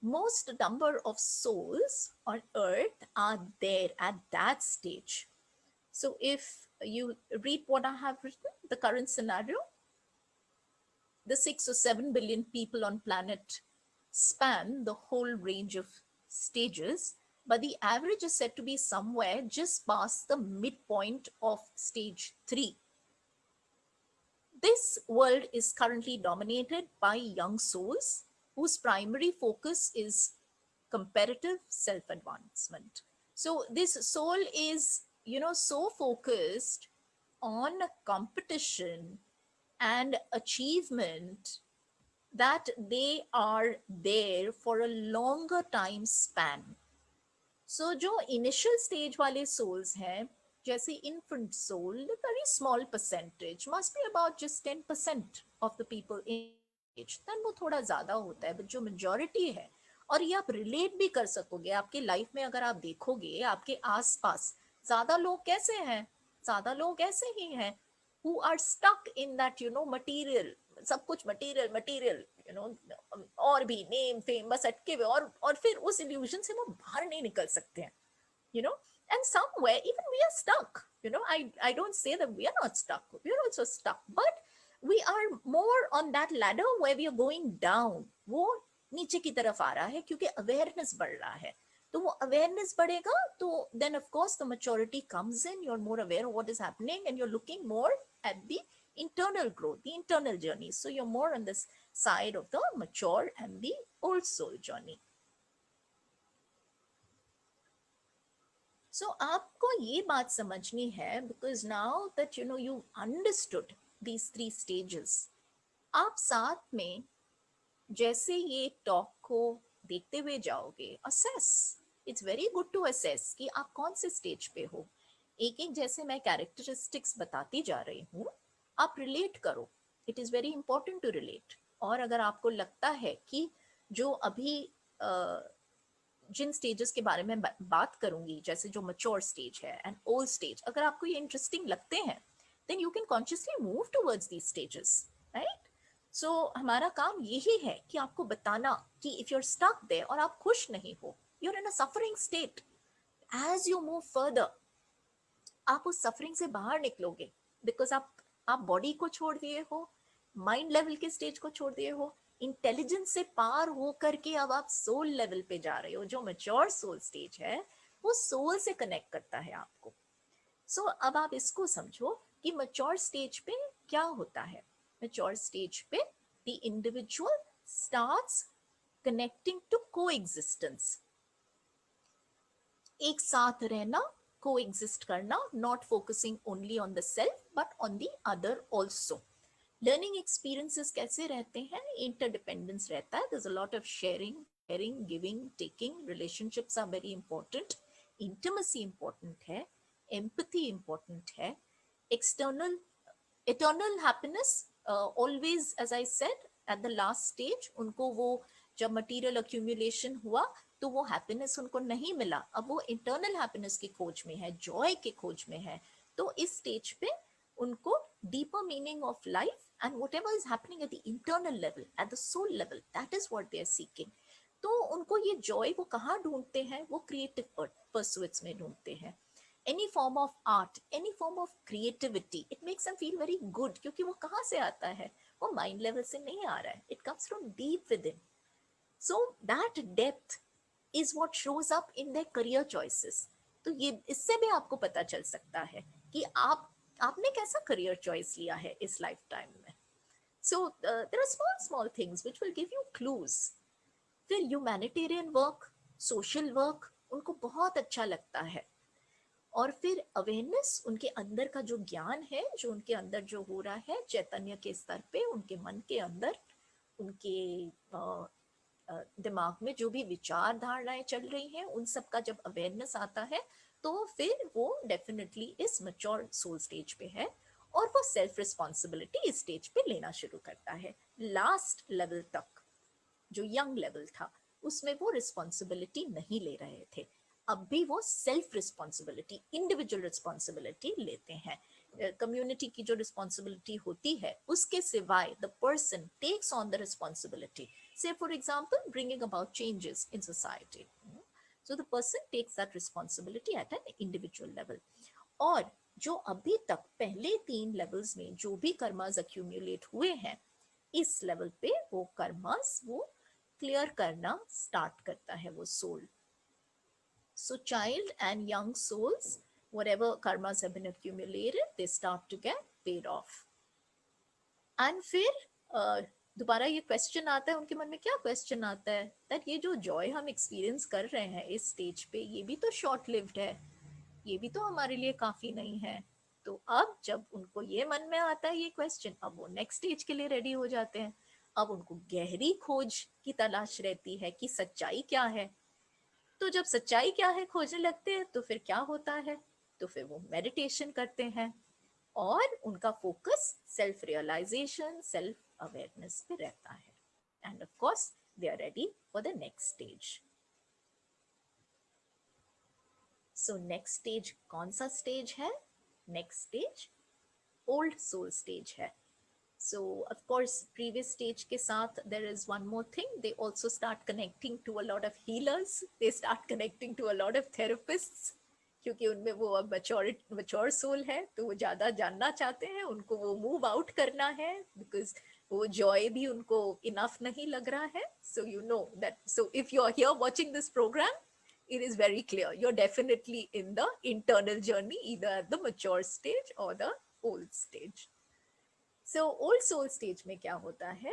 most number of souls on earth are there at that stage. So if you read what I have written, the current scenario, the 6 or 7 billion people on planet span the whole range of stages, but the average is said to be somewhere just past the midpoint of stage 3. This world is currently dominated by young souls whose primary focus is comparative self-advancement. So this soul is, so focused on competition and achievement that they are there for a longer time span. So जो initial stage वाले souls हैं, जैसे infant soul, a very small percentage, must be about just 10% of the people in age, then वो थोड़ा ज़्यादा होता है, but जो majority है, और ये आप relate भी कर सकोगे आपके life में. अगर आप देखोगे आपके आसपास ज़्यादा लोग कैसे हैं, ज़्यादा लोग ऐसे ही हैं who are stuck in that, material, सब कुछ material, और भी name fame बस अटके हुए, और फिर उस illusion से वो बाहर नहीं निकल सकते हैं, and somewhere even we are stuck. I don't say that we are not stuck, we are also stuck, but we are more on that ladder where we are going down. वो नीचे की तरफ आ रहा है क्योंकि awareness बढ़ रहा है. तो वो awareness बढ़ेगा तो then of course the maturity comes in, you're more aware of what is happening and you're looking more at the internal growth, the internal journey. So you're more on this side of the mature and the old soul journey. So आपको ये बात समझनी है, because now that you understood these 3 stages, आप साथ में जैसे ये टॉक को देखते हुए जाओगे, assess. It's very good to assess कि आप कौन से स्टेज पे हो. एक एक जैसे मैं कैरेक्टरिस्टिक्स बताती जा रही हूँ, आप रिलेट करो. It is very important to relate. और अगर आपको लगता है कि जो अभी जिन स्टेजेस के बारे में बात करूंगी, जैसे जो मैच्योर स्टेज है एंड ओल्ड स्टेज, अगर आपको ये इंटरेस्टिंग लगते हैं, then you can consciously move towards these stages, right? So हमारा काम यही है कि आपको बताना कि if you're stuck there और आप खुश नहीं हो, you're in a suffering state. As you move further, आप उस सफरिंग से बाहर निकलोगे, बिकॉज आप बॉडी को छोड़ दिए हो, माइंड लेवल के स्टेज को छोड़ दिए हो, इंटेलिजेंस से पार हो करके अब आप सोल लेवल पे जा रहे हो. जो मैच्योर सोल स्टेज है वो सोल से कनेक्ट करता है आपको. सो अब आप इसको समझो कि मैच्योर स्टेज पे क्या होता है. मैच्योर स्टेज पे the individual starts connecting to coexistence, एक साथ रहना coexist करना, not focusing only on the self but on the other also. Learning experiences कैसे रहते हैं? Interdependence रहता है. There's a lot of sharing, giving, taking. Relationships are very important. Intimacy important है. Empathy important है. Eternal happiness, always, as I said, at the last stage, उनको वो जब material accumulation हुआ तो वो happiness उनको नहीं मिला. अब वो internal happiness की खोज में है, joy के खोज में है. तो इस stage पे उनको deeper meaning of life and whatever is happening at the internal level, at the soul level, that is what they are seeking. तो उनको ये joy वो कहाँ ढूंढते हैं? वो creative pursuits में ढूंढते हैं. Any form of art, any form of creativity, it makes them feel very good, क्योंकि वो कहाँ से आता है? वो mind level से नहीं आ रहा है. It comes from deep within. So that depth is what shows up in their career choices. तो ये इससे भी आपको पता चल सकता है कि आपने कैसा career choice लिया है इस lifetime में. So there are small things which will give you clues. फिर humanitarian work, social work उनको बहुत अच्छा लगता है. और फिर अवेयरनेस, उनके अंदर का जो ज्ञान है, जो उनके अंदर जो हो रहा है चैतन्य के स्तर पे, उनके मन के अंदर, उनके दिमाग में जो भी विचार धारणाएं चल रही हैं, उन सब का जब अवेयरनेस आता है तो फिर वो डेफिनेटली इस मैच्योर सोल स्टेज पे है और वो सेल्फ रिस्पॉन्सिबिलिटी इस स्टेज पे लेना शुरू करता है. लास्ट लेवल तक जो यंग लेवल था उसमें वो रिस्पॉन्सिबिलिटी नहीं ले रहे थे. अब भी वो सेल्फ रिस्पॉन्सिबिलिटी, इंडिविजुअल रिस्पॉन्सिबिलिटी लेते हैं. कम्युनिटी की जो रिस्पॉन्सिबिलिटी होती है उसके सिवाय the person takes on the responsibility. Say for example, bringing about changes in society. So the person takes that responsibility at an individual level. और जो अभी तक पहले 3 levels में जो भी कर्मास accumulate हुए हैं, इस level पे वो कर्मास वो clear करना start करता है वो soul. So child and young souls, whatever karmas have been accumulated, they start to get paid off. And फिर दोबारा ये क्वेश्चन आता है उनके मन में. क्या क्वेश्चन आता है? दैट ये जो जॉय हम एक्सपीरियंस कर रहे हैं इस स्टेज पे, ये भी तो शॉर्ट लिव्ड है, ये भी तो हमारे लिए काफी नहीं है. तो अब जब उनको ये मन में आता है ये क्वेश्चन, अब वो नेक्स्ट स्टेज के लिए रेडी हो जाते हैं. अब उनको गहरी खोज की तलाश रहती है कि सच्चाई क्या है. तो जब सच्चाई क्या है खोजने लगते हैं तो फिर क्या होता है? तो फिर वो मेडिटेशन करते हैं और उनका focus self realisation, self awareness पे रहता है. And of course they are ready for the next stage. So next stage कौन सा स्टेज है? Next stage old soul stage है. So of course previous stage के साथ there is one more thing, they also start connecting to a lot of healers, they start connecting to a lot of therapists, क्योंकि उनमें वो अब mature soul है तो वो ज़्यादा जानना चाहते हैं, उनको वो move out करना है because वो joy भी उनको enough नहीं लग रहा है. So you know that, so if you are here watching this program, it is very clear you're definitely in the internal journey, either at the mature stage or the old stage. So old soul stage में क्या होता है?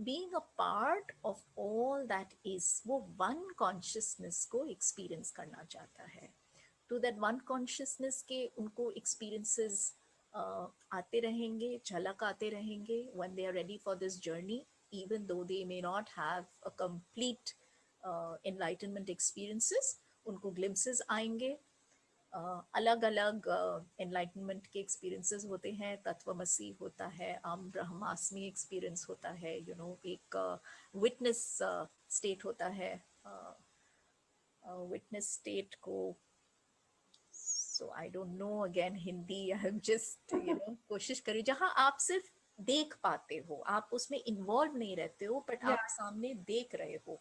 Being a part of all that is, वो one consciousness को experience करना चाहता है. To that one consciousness के उनको experiences आते रहेंगे, झलक आते रहेंगे when they are ready for this journey, even though they may not have a complete enlightenment experiences, उनको glimpses आएंगे. अलग अलग एनलाइटनमेंट के एक्सपीरियंसेस होते हैं. तत्वमसी होता है, ब्रह्मास्मि एक्सपीरियंस होता है, यू नो, एक विटनेस स्टेट होता है. विटनेस स्टेट को, so I don't know again Hindi, I am just you know कोशिश करी जहाँ आप सिर्फ देख पाते हो, आप उसमें इन्वॉल्व नहीं रहते हो, बट आप सामने देख रहे हो,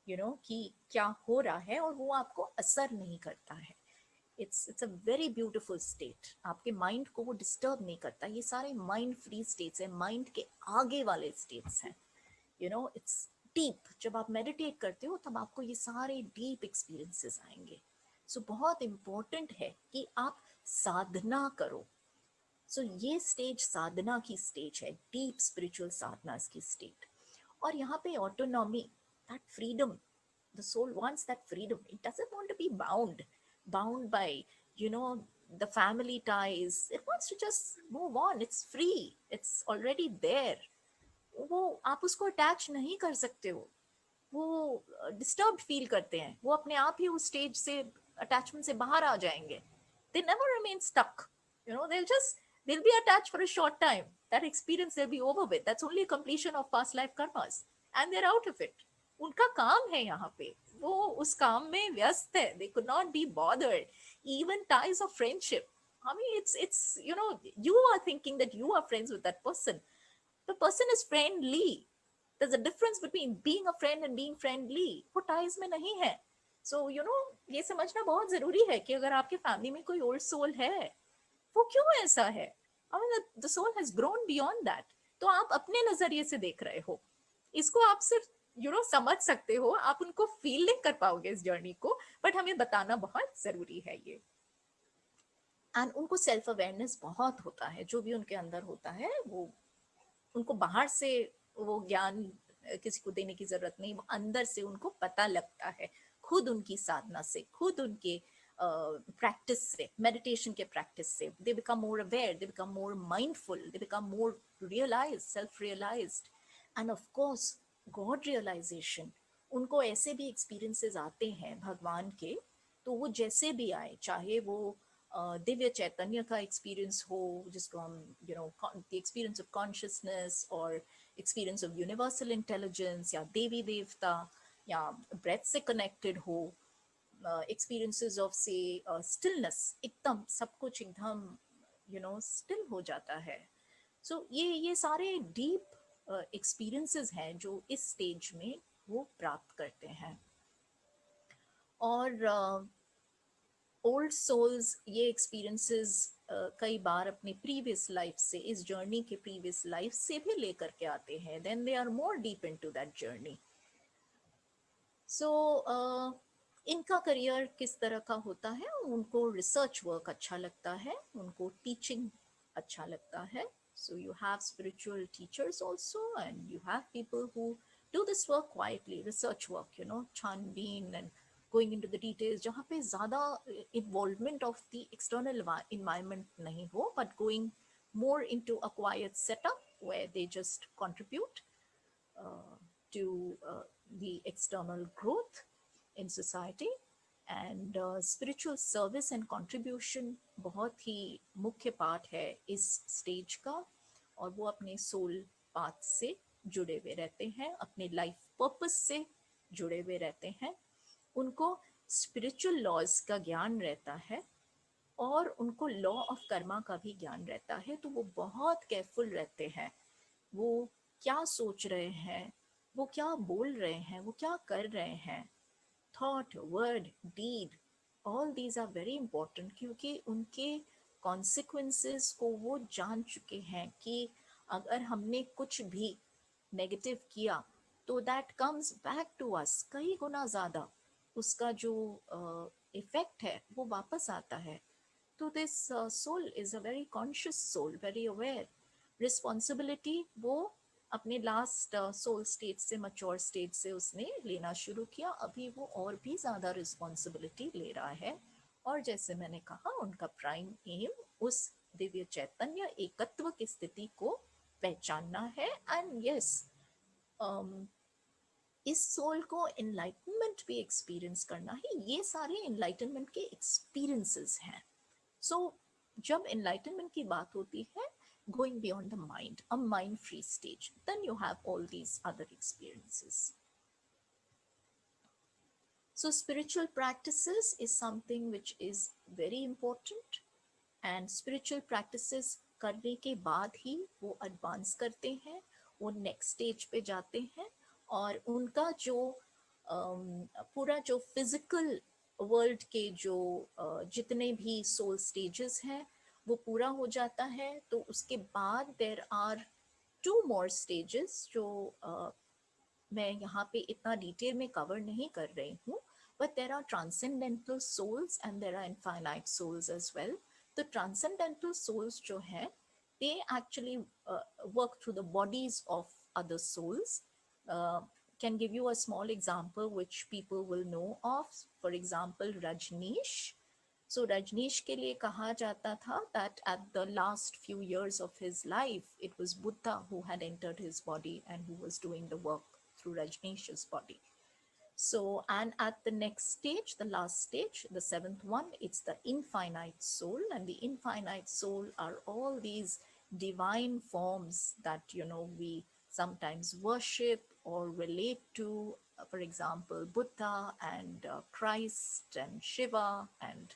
यू नो, कि क्या हो रहा है और वो आपको असर नहीं करता है. It's a very beautiful state. आपके माइंड को वो डिस्टर्ब नहीं करता. ये सारे माइंड फ्री स्टेट्स हैं, माइंड के आगे वाले स्टेट्स हैं. You no, it's deep. जब आप मेडिटेट करते हो तब आपको ये सारे डीप एक्सपीरियंसेस आएंगे. सो बहुत इम्पोर्टेंट है कि आप साधना करो. सो ये स्टेज साधना की स्टेज है, डीप स्पिरिचुअल साधना की स्टेट. और यहाँ पे autonomy, that freedom, the soul wants that freedom. It doesn't want to be bound by you know, the family ties. It wants to just move on. It's free. It's already there. वो आप उसको attach नहीं कर सकते हो. वो disturb feel करते हैं. वो अपने आप ही उस स्टेज से अटैचमेंट से बाहर आ जाएंगे. They never remain stuck. You know, they'll be attached for a short time. That experience they'll be over with. That's only a completion of past life karmas, and they're out of it. उनका काम है यहाँ पे. वो उस काम में व्यस्त है. They could not be bothered. Even ties of friendship. I mean, it's you know, you are thinking that you are friends with that person. The person is friendly. There's a difference between being a friend and being friendly. वो ties में नहीं है. So you know, ये समझना बहुत जरूरी है कि अगर आपके फैमिली में कोई ओल्ड सोल है, वो क्यों ऐसा है. I mean, the soul has grown beyond that. तो आप अपने नजरिए से देख रहे हो. इसको आप सिर्फ समझ सकते हो. आप उनको फील नहीं कर पाओगे इस जर्नी को, बट हमें बताना बहुत जरूरी है ये. एंड उनको सेल्फ अवेयरनेस बहुत होता है. जो भी उनके अंदर होता है, वो उनको बाहर से वो ज्ञान किसी को देने की जरूरत नहीं. वो अंदर से उनको पता लगता है, खुद उनकी साधना से, खुद उनके प्रैक्टिस से, मेडिटेशन के प्रैक्टिस से. They become more aware, they become more mindful, they become more realised, self realised. And of course God realisation. उनको ऐसे भी एक्सपीरियंसेस आते हैं भगवान के, तो वो जैसे भी आए, चाहे वो दिव्य चैतन्य का एक्सपीरियंस हो, जिसको हम द एक्सपीरियंस ऑफ कॉन्शियसनेस, और एक्सपीरियंस ऑफ यूनिवर्सल इंटेलिजेंस, या देवी देवता, या ब्रेथ से कनेक्टेड हो, एक्सपीरियंसेस ऑफ से स्टिलनेस, एकदम सब कुछ एकदम स्टिल हो जाता है. सो ये सारे डीप एक्सपीरियंसेस हैं जो इस स्टेज में वो प्राप्त करते हैं. और ओल्ड सोल्स ये एक्सपीरियंसेस कई बार अपने प्रीवियस लाइफ से, इस जर्नी के प्रीवियस लाइफ से भी लेकर के आते हैं. Then they are more deep into that journey. So इनका करियर किस तरह का होता है? उनको रिसर्च वर्क अच्छा लगता है, उनको टीचिंग अच्छा लगता है. So you have spiritual teachers also, and you have people who do this work quietly, research work, Chanbeen and going into the details, जहाँ पे ज़्यादा involvement of the external environment नहीं हो, but going more into a quiet setup where they just contribute to the external growth in society. And spiritual service and contribution बहुत ही मुख्य part है इस stage का. और वो अपने सोल पाथ से जुड़े हुए रहते हैं, अपने लाइफ पर्पस से जुड़े हुए रहते हैं. उनको स्पिरिचुअल लॉज का ज्ञान रहता है, और उनको लॉ ऑफ कर्मा का भी ज्ञान रहता है. तो वो बहुत केयरफुल रहते हैं. वो क्या सोच रहे हैं, वो क्या बोल रहे हैं, वो क्या कर रहे हैं. Thought, word, deed, all these are very important, क्योंकि उनके कॉन्सिक्वेंसेस को वो जान चुके हैं कि अगर हमने कुछ भी नेगेटिव किया तो that comes back to us कई गुना ज़्यादा. उसका जो इफेक्ट है वो वापस आता है. तो this soul is a very conscious soul, very aware. Responsibility वो अपने लास्ट सोल स्टेज से, मच्योर स्टेज से उसने लेना शुरू किया. अभी वो और भी ज़्यादा रिस्पॉन्सिबिलिटी ले रहा है. और जैसे मैंने कहा, उनका प्राइम एम उस दिव्य चैतन्य एकत्व की स्थिति को पहचानना है. एंड यस, इस सोल को एनलाइटनमेंट भी एक्सपीरियंस करना है. ये सारे एनलाइटनमेंट के एक्सपीरियंसेस हैं. सो जब एनलाइटनमेंट की बात होती है, going beyond the mind, a mind-free stage, then you have all these other experiences. So spiritual practices is something which is very important, and spiritual practices करने के बाद ही वो advance करते हैं, वो next stage पे जाते हैं. और उनका जो पूरा जो physical world के जो जितने भी soul stages हैं वो पूरा हो जाता है. तो उसके बाद देर आर 2 more stages जो मैं यहाँ पे इतना डिटेल में कवर नहीं कर रही हूँ. But there are transcendental souls and there are infinite souls as well. तो ट्रांसेंडेंटल सोल्स जो है, they actually work through the bodies of other souls. Can give you a small example which people will know of. For example, Rajneesh. So Rajneesh के लिए कहा जाता था that at the last few years of his life, it was Buddha who had entered his body and who was doing the work through Rajneesh's body. So, and at the next stage, the last stage, the seventh one, it's the infinite soul. And the infinite soul are all these divine forms that, you know, we sometimes worship or relate to. For example, Buddha and Christ and Shiva and,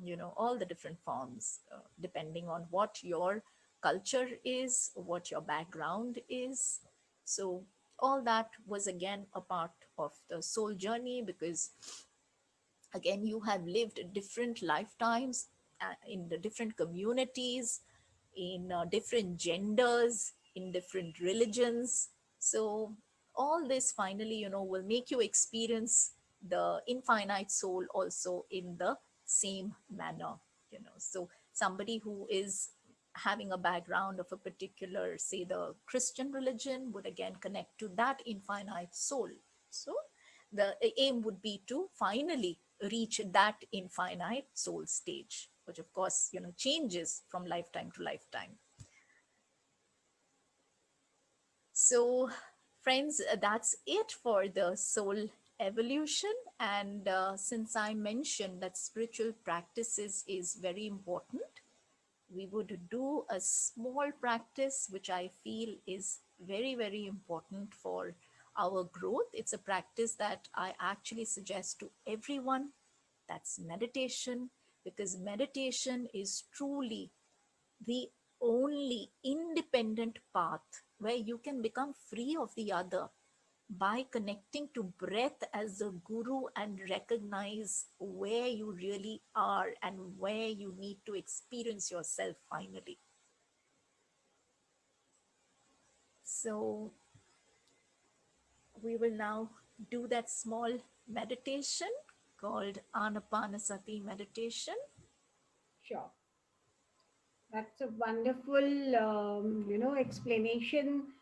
you know, all the different forms, depending on what your culture is, what your background is. So all that was again a part of the soul journey, because again you have lived different lifetimes in the different communities, in different genders, in different religions. So all this finally, you know, will make you experience the infinite soul also in the same manner, you know. So somebody who is having a background of a particular, say, the Christian religion, would again connect to that infinite soul. So the aim would be to finally reach that infinite soul stage, which of course, you know, changes from lifetime to lifetime. So friends, that's it for the soul evolution. And since I mentioned that spiritual practices is very important, we would do a small practice which I feel is very, very important for our growth. It's a practice that I actually suggest to everyone. That's meditation, because meditation is truly the only independent path where you can become free of the other by connecting to breath as a guru and recognize where you really are and where you need to experience yourself finally. So we will now do that small meditation called Anapanasati meditation. Sure. That's a wonderful, explanation.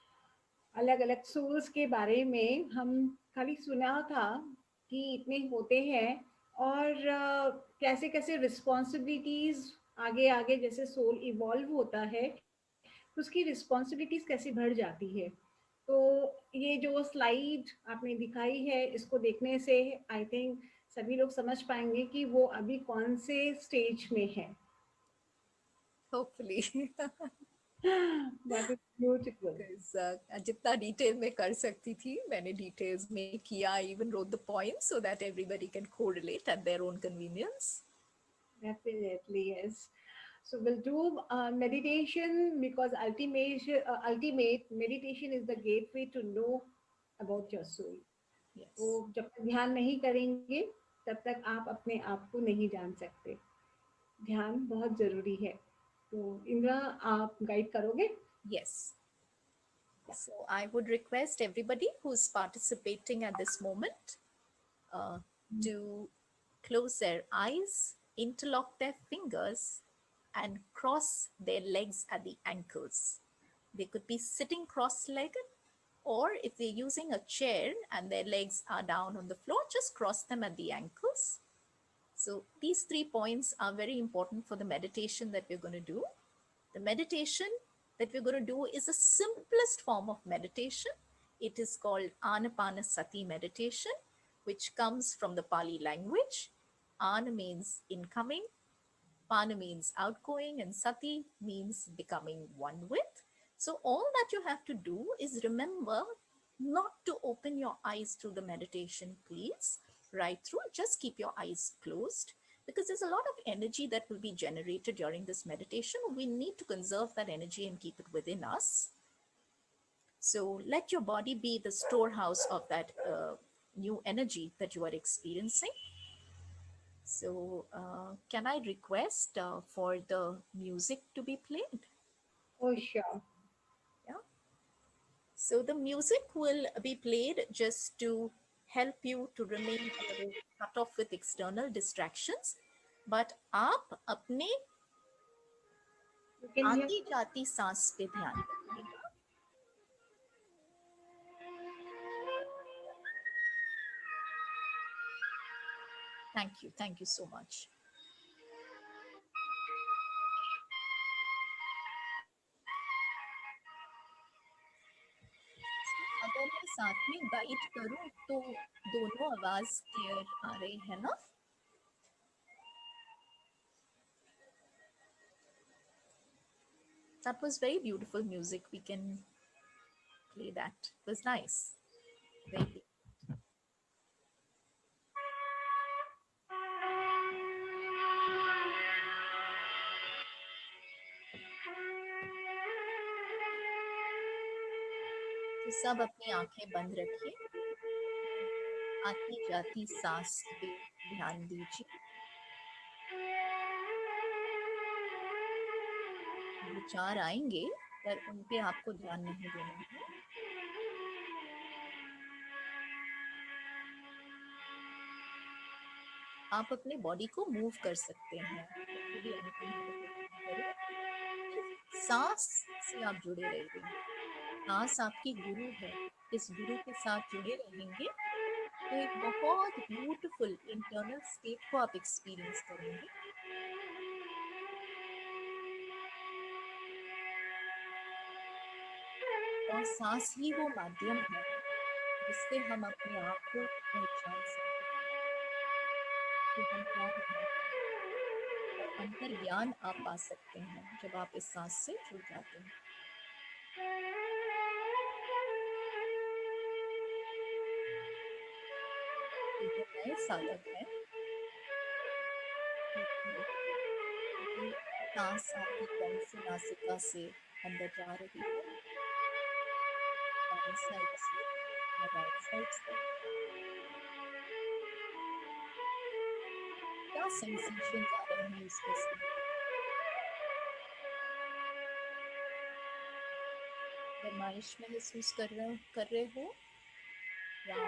अलग अलग souls के बारे में हम खाली सुना था कि इतने होते हैं, और कैसे कैसे रिस्पॉन्सिबिलिटीज आगे आगे जैसे सोल इवॉल्व होता है तो उसकी रिस्पॉन्सिबिलिटीज कैसे बढ़ जाती है। तो ये जो स्लाइड आपने दिखाई है, इसको देखने से आई थिंक सभी लोग समझ पाएंगे कि वो अभी कौन से स्टेज में है। Hopefully. That is beautiful. जितना डिटेल में कर सकती थी मैंने डिटेल्स में किया. I even wrote the points so that everybody can correlate at their own convenience. Definitely, yes. So we'll do meditation, because ultimate meditation is the gateway to know about your soul. तो Yes. जब तक ध्यान नहीं करेंगे तब तक आप अपने आप को नहीं जान सकते। ध्यान बहुत जरूरी है। तो इंद्रा, आप गाइड करोगे? Yes. So I would request everybody who's participating at this moment uh, to close their eyes, interlock their fingers, and cross their legs at the ankles. They could be sitting cross legged, or if they're using a chair and their legs are down on the floor, just cross them at the ankles. So these 3 points are very important for the meditation that we're going to do. The meditation that we're going to do is the simplest form of meditation. It is called Anapanasati meditation, which comes from the Pali language. Ana means incoming, Pana means outgoing, and Sati means becoming one with. So all that you have to do is remember not to open your eyes through the meditation, please. Right through, just keep your eyes closed, because there's a lot of energy that will be generated during this meditation. We need to conserve that energy and keep it within us. So let your body be the storehouse of that new energy that you are experiencing. So can I request for the music to be played? Oh, sure. Yeah. So the music will be played just to help you to remain a little cut off with external distractions. But आप अपने You can hear. आती जाती सांस पे ध्यान रखिएगा. Thank you so much. मैं guide करूं तो दोनों आवाज क्लियर आ रही है ना? That was very beautiful music. We can play that. It was nice. Very. तो सब अपनी आंखें बंद रखिए, आती जाती सांस पे ध्यान दीजिए। विचार आएंगे पर उन पे आपको ध्यान नहीं देना है। आप अपने बॉडी को मूव कर सकते हैं, भी सांस से आप जुड़े रहिए। सांस आपकी गुरु है, इस गुरु के साथ जुड़े रहेंगे तो एक बहुत ब्यूटीफुल इंटरनल स्टेट को आप एक्सपीरियंस करेंगे। और सांस ही वो माध्यम है जिससे हम अपने आप को पहचान सकते हैं कि हम क्या हैं। और अंतर ज्ञान आप पा सकते हैं जब आप इस सांस से जुड़ जाते हैं। जो नए साधक है, सांस आपकी बंद से नासिका से अंदर जा रही है, दाएं साइड से या राइट साइड से। क्या सेंसेशंस आ रहे हैं इसमें से? गरमाइश महसूस कर रहे हो या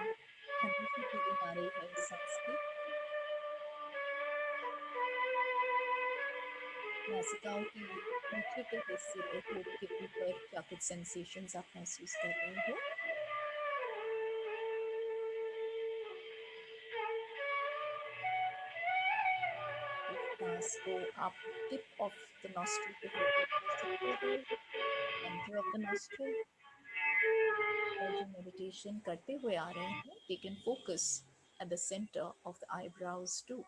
ठंडी सी फीलिंग आ रही है इस सांस की? नासिकाओं के नीचे के हिस्से पे, होठ के ऊपर क्या कुछ सेंसेशंस आप महसूस कर रहे हो? सांस को आप टिप ऑफ द नॉस्ट्रिल पे सेंटर ऑफ द नॉस्ट्रिल। और जो मेडिटेशन करते हुए आ रहे हैं, they can focus at the centre of the eyebrows too.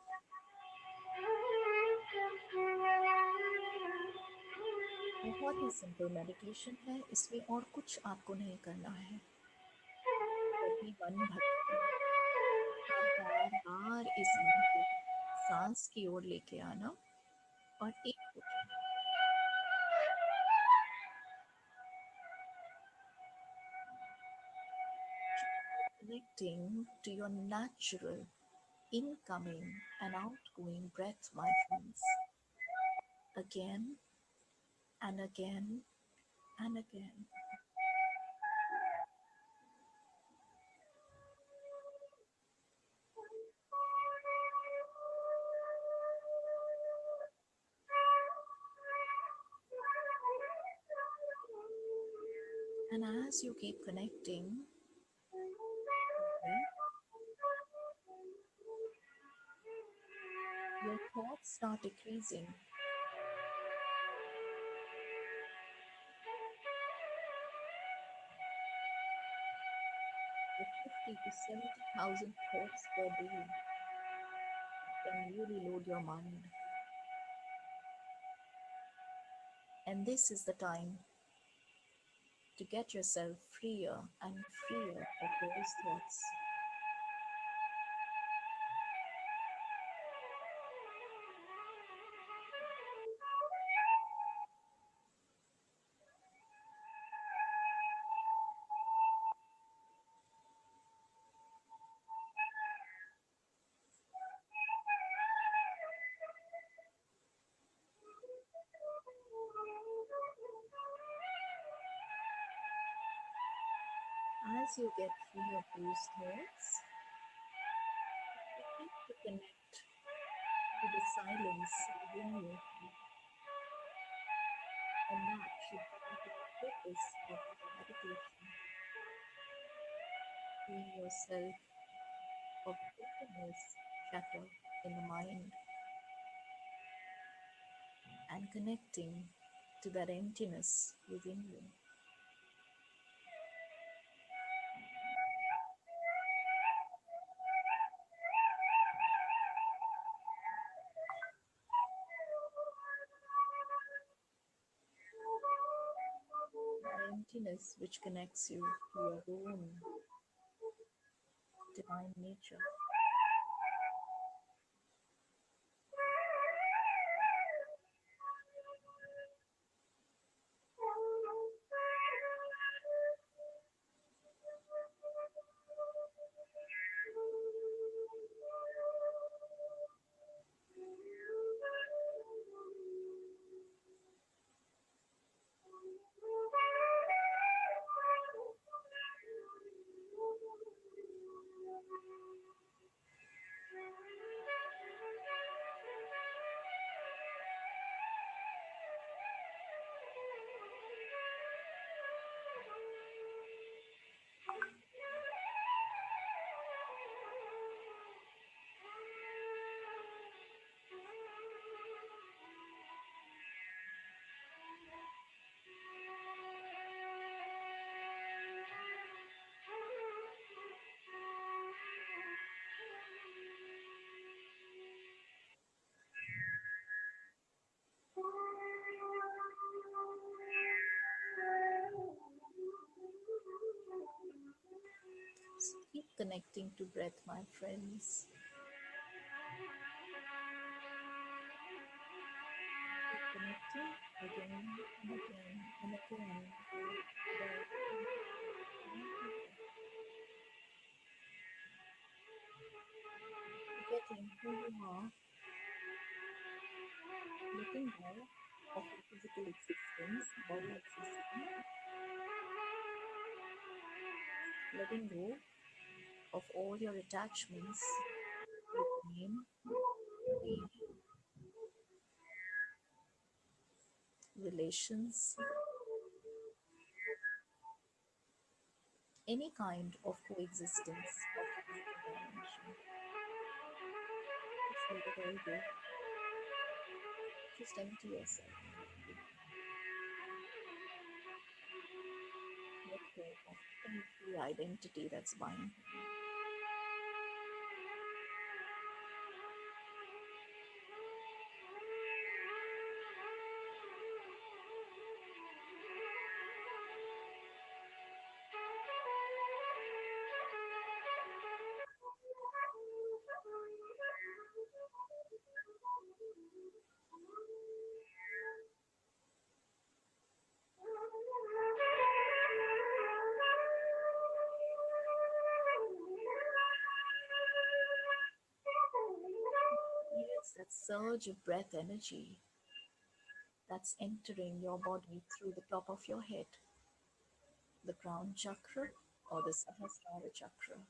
बहुत ही सिंपल मेडिटेशन है, इसमें और कुछ आपको नहीं करना है। कभी मन भटके, आप बार बार इस मन को सांस की ओर लेके आना और एक connecting to your natural incoming and outgoing breath, my friends, again and again and again. And as you keep connecting, your thoughts start decreasing. The 50 to 70,000 thoughts per day can really load your mind. And this is the time to get yourself freer and freer of those thoughts. As you get free of those thoughts, begin to connect to the silence within you. And that should be the purpose of the meditation. Freeing yourself of bitterness, chatter in the mind, and connecting to that emptiness within you. emptiness which connects you to your own divine nature. So keep connecting to breath, my friends. Keep connecting again and again and again to breath. Forgetting who you are, letting go of your physical existence, body existence, letting go of all your attachments with name, pain, relations, any kind of coexistence of the physical dimension. Just let it all go. Just empty yourself. Let go of every identity that's binding. Experience that surge of breath energy that's entering your body through the top of your head, the crown chakra or the Sahasrara chakra.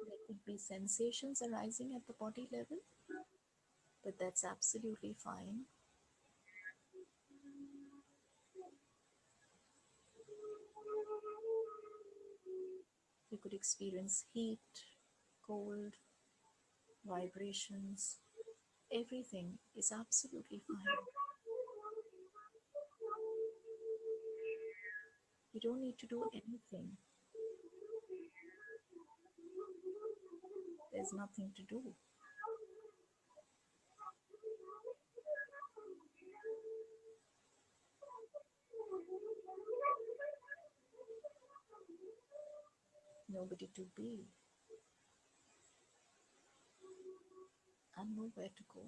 There could be sensations arising at the body level, but that's absolutely fine. You could experience heat, cold, vibrations. Everything is absolutely fine. You don't need to do anything. There's nothing to do. Nobody to be, and nowhere to go.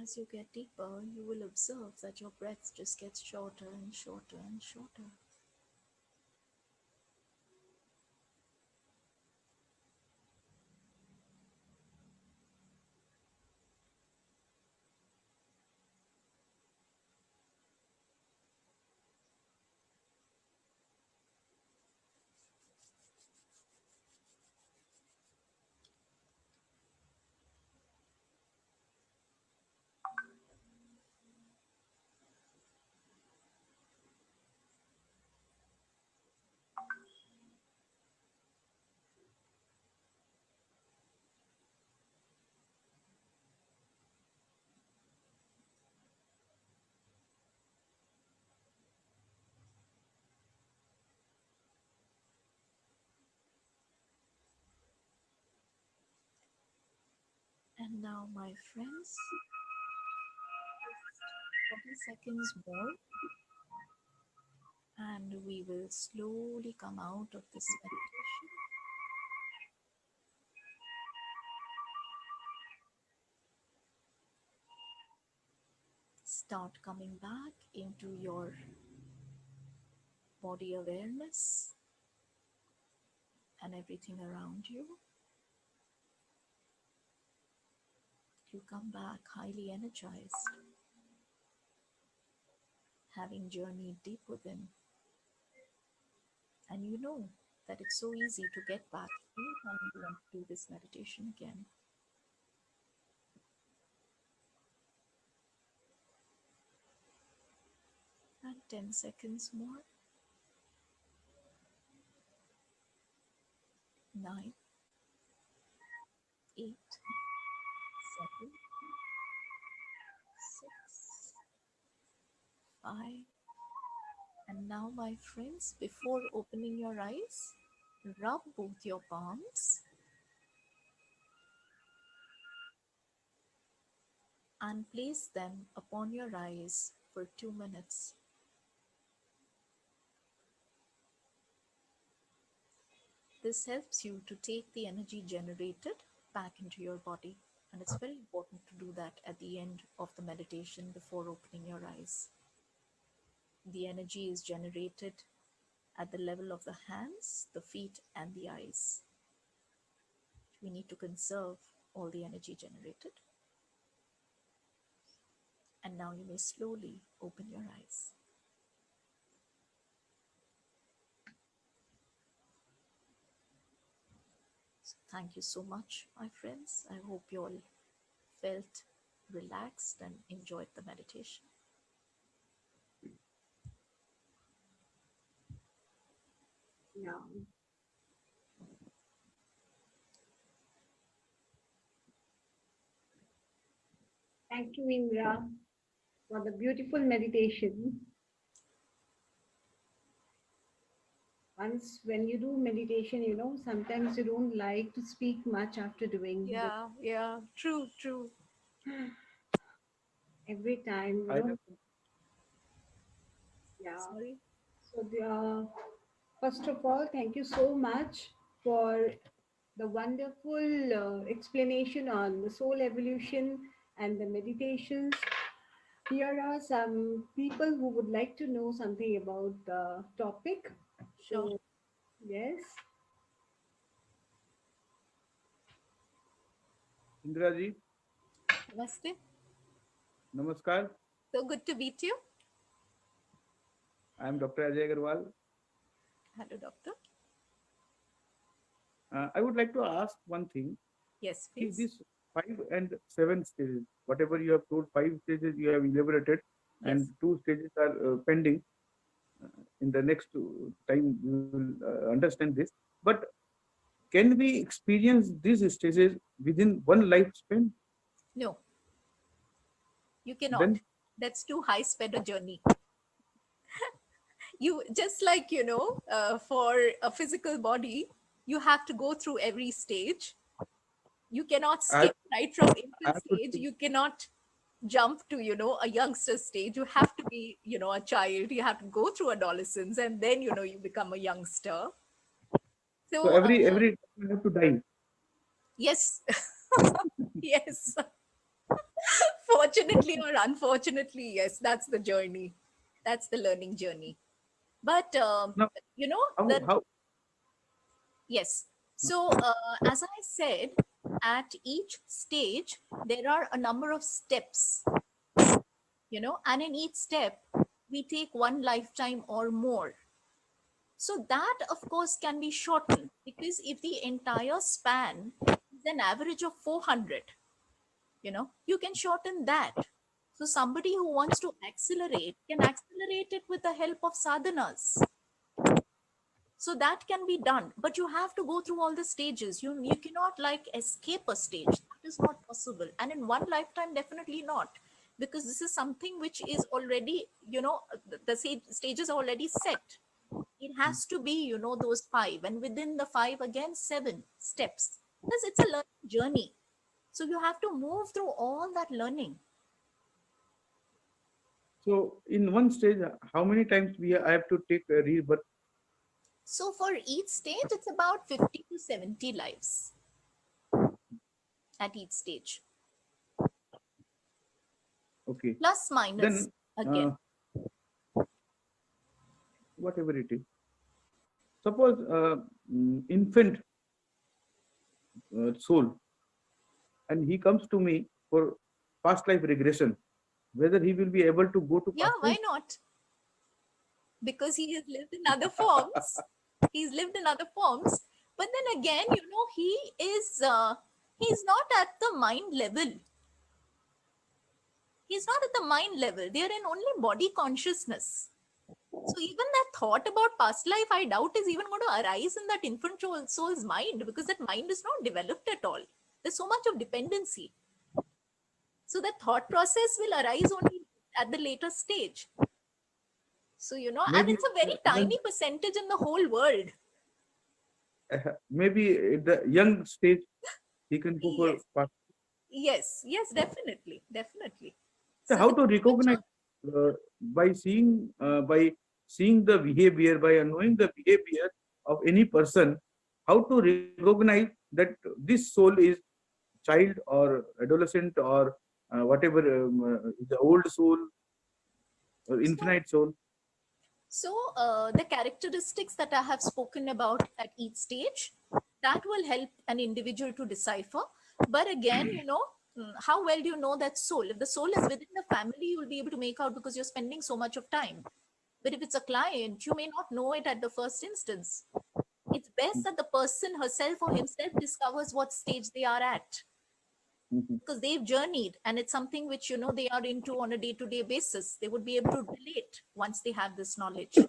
As you get deeper, you will observe that your breath just gets shorter and shorter and shorter. And now, my friends, 40 seconds more, and we will slowly come out of this meditation. Start coming back into your body awareness and everything around you. You come back highly energized, having journeyed deep within. And you know that it's so easy to get back anytime you want to do this meditation again. And 10 seconds more. 9, 8, 7, 6, 5. And now, my friends, before opening your eyes, rub both your palms and place them upon your eyes for 2 minutes. This helps you to take the energy generated back into your body. And it's very important to do that at the end of the meditation before opening your eyes. The energy is generated at the level of the hands, the feet, and the eyes. We need to conserve all the energy generated. And now you may slowly open your eyes. So thank you so much, my friends. I hope you all felt relaxed and enjoyed the meditation. Yeah. Thank you, Indra, for the beautiful meditation. Once when you do meditation, sometimes you don't like to speak much after doing Yeah, true. every time, yeah. Sorry. So first of all, thank you so much for the wonderful explanation on the soul evolution and the meditations. Here are some people who would like to know something about the topic. Sure. So, yes. Indra ji, Namaste. namaskar. So good to meet you. I am Dr. Ajay Agarwal. Hello, doctor. I would like to ask one thing. Yes, Is please. this 5 and 7 stages, whatever you have told, 5 stages you have elaborated, and Yes. 2 stages are pending. In the next time, we will understand this. But can we experience these stages within one lifespan? No, you cannot. Then That's too high sped a journey. You just like, for a physical body, you have to go through every stage. You cannot I, skip right from I infant have to stage. think, You cannot jump to, a youngster stage. You have to be, a child. You have to go through adolescence and then, you become a youngster. so So, every time you have to die. yes, yes. Fortunately or unfortunately, yes, that's the journey. That's the learning journey. But Now, you know, how, how yes. So as I said, at each stage there are a number of steps, and in each step we take one lifetime or more. So that of course can be shortened, because if the entire span is an average of 400, you can shorten that. So somebody who wants to accelerate can accelerate it with the help of sadhanas. So that can be done, but you have to go through all the stages. You cannot like escape a stage. That is not possible. And in one lifetime, definitely not, because this is something which is already, the stages are already set. It has to be, those 5, and within the 5 again 7 steps, because it's a learning journey. So you have to move through all that learning. so in one stage, how many times I have to take a rebirth? So for each stage, it's about 50 to 70 lives at each stage, Okay. plus minus Then again. whatever it is. Suppose infant soul, and he comes to me for past life regression, whether he will be able to go to Yeah, past why life? not? Because he has lived in other forms. He's lived in other forms. But then again, he's not at the mind level. He's not at the mind level. They are in only body consciousness. So even that thought about past life, I doubt is even going to arise in that infant soul's mind, because that mind is not developed at all. There's so much of dependency. So that thought process will arise only at the later stage. So, and Maybe it's a very when tiny percentage in the whole world. maybe at the young stage he can go for Yes, past. yes, definitely, definitely. So So how the to recognize future, uh, by seeing the behavior, by knowing the behavior of any person, how to recognize that this soul is child or adolescent or whatever, the old soul or so infinite soul. the characteristics that I have spoken about at each stage, that will help an individual to decipher. But again, how well do you know that soul? If the soul is within the family, you will be able to make out, because you're spending so much of time. But if it's a client, you may not know it at the first instance. It's best that the person herself or himself discovers what stage they are at, Mhm. because they've journeyed, and it's something which they are into on a day-to-day basis. They would be able to relate once they have this knowledge. So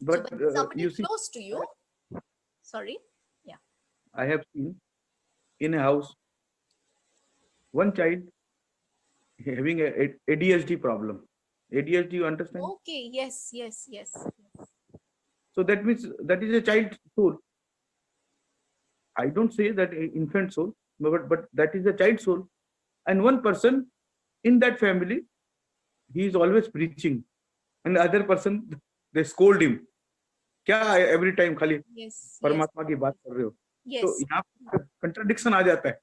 But when somebody you see, close to you, sorry, yeah, I have seen in a house one child having a ADHD problem. ADHD, you understand? okay, yes. So that means that is a child soul. I don't say that infant soul, but that is a child soul. And one person in that family, he is always preaching, and the other person, they scold him. क्या every time खाली Yes, परमात्मा की बात कर रहे हो? तो yes, यहाँ contradiction आ जाता है.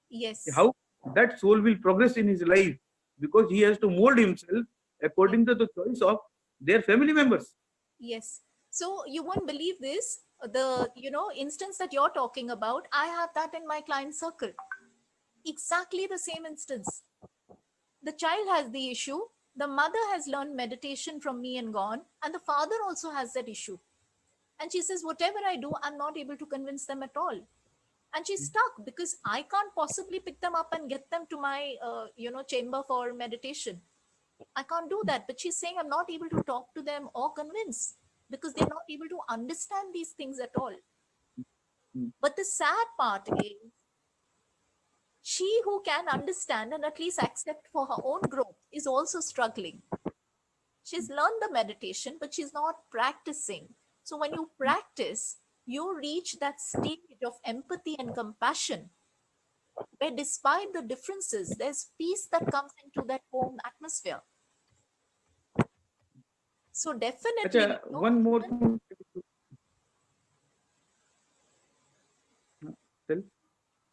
yes, How that soul will progress in his life, because he has to mold himself according to the choice of their family members. yes. So you won't believe this. The instance that you're talking about, I have that in my client circle. Exactly the same instance. The child has the issue, the mother has learned meditation from me and gone, and the father also has that issue. And she says, whatever I do, I'm not able to convince them at all. And she's stuck, because I can't possibly pick them up and get them to my chamber for meditation. I can't do that. But she's saying I'm not able to talk to them or convince, because they're not able to understand these things at all. Mm. But the sad part is, she who can understand and at least accept for her own growth is also struggling. She's learned the meditation, but she's not practicing. So when you practice, you reach that stage of empathy and compassion, where despite the differences, there's peace that comes into that home atmosphere. So definitely, Acha, one more thing. Tell.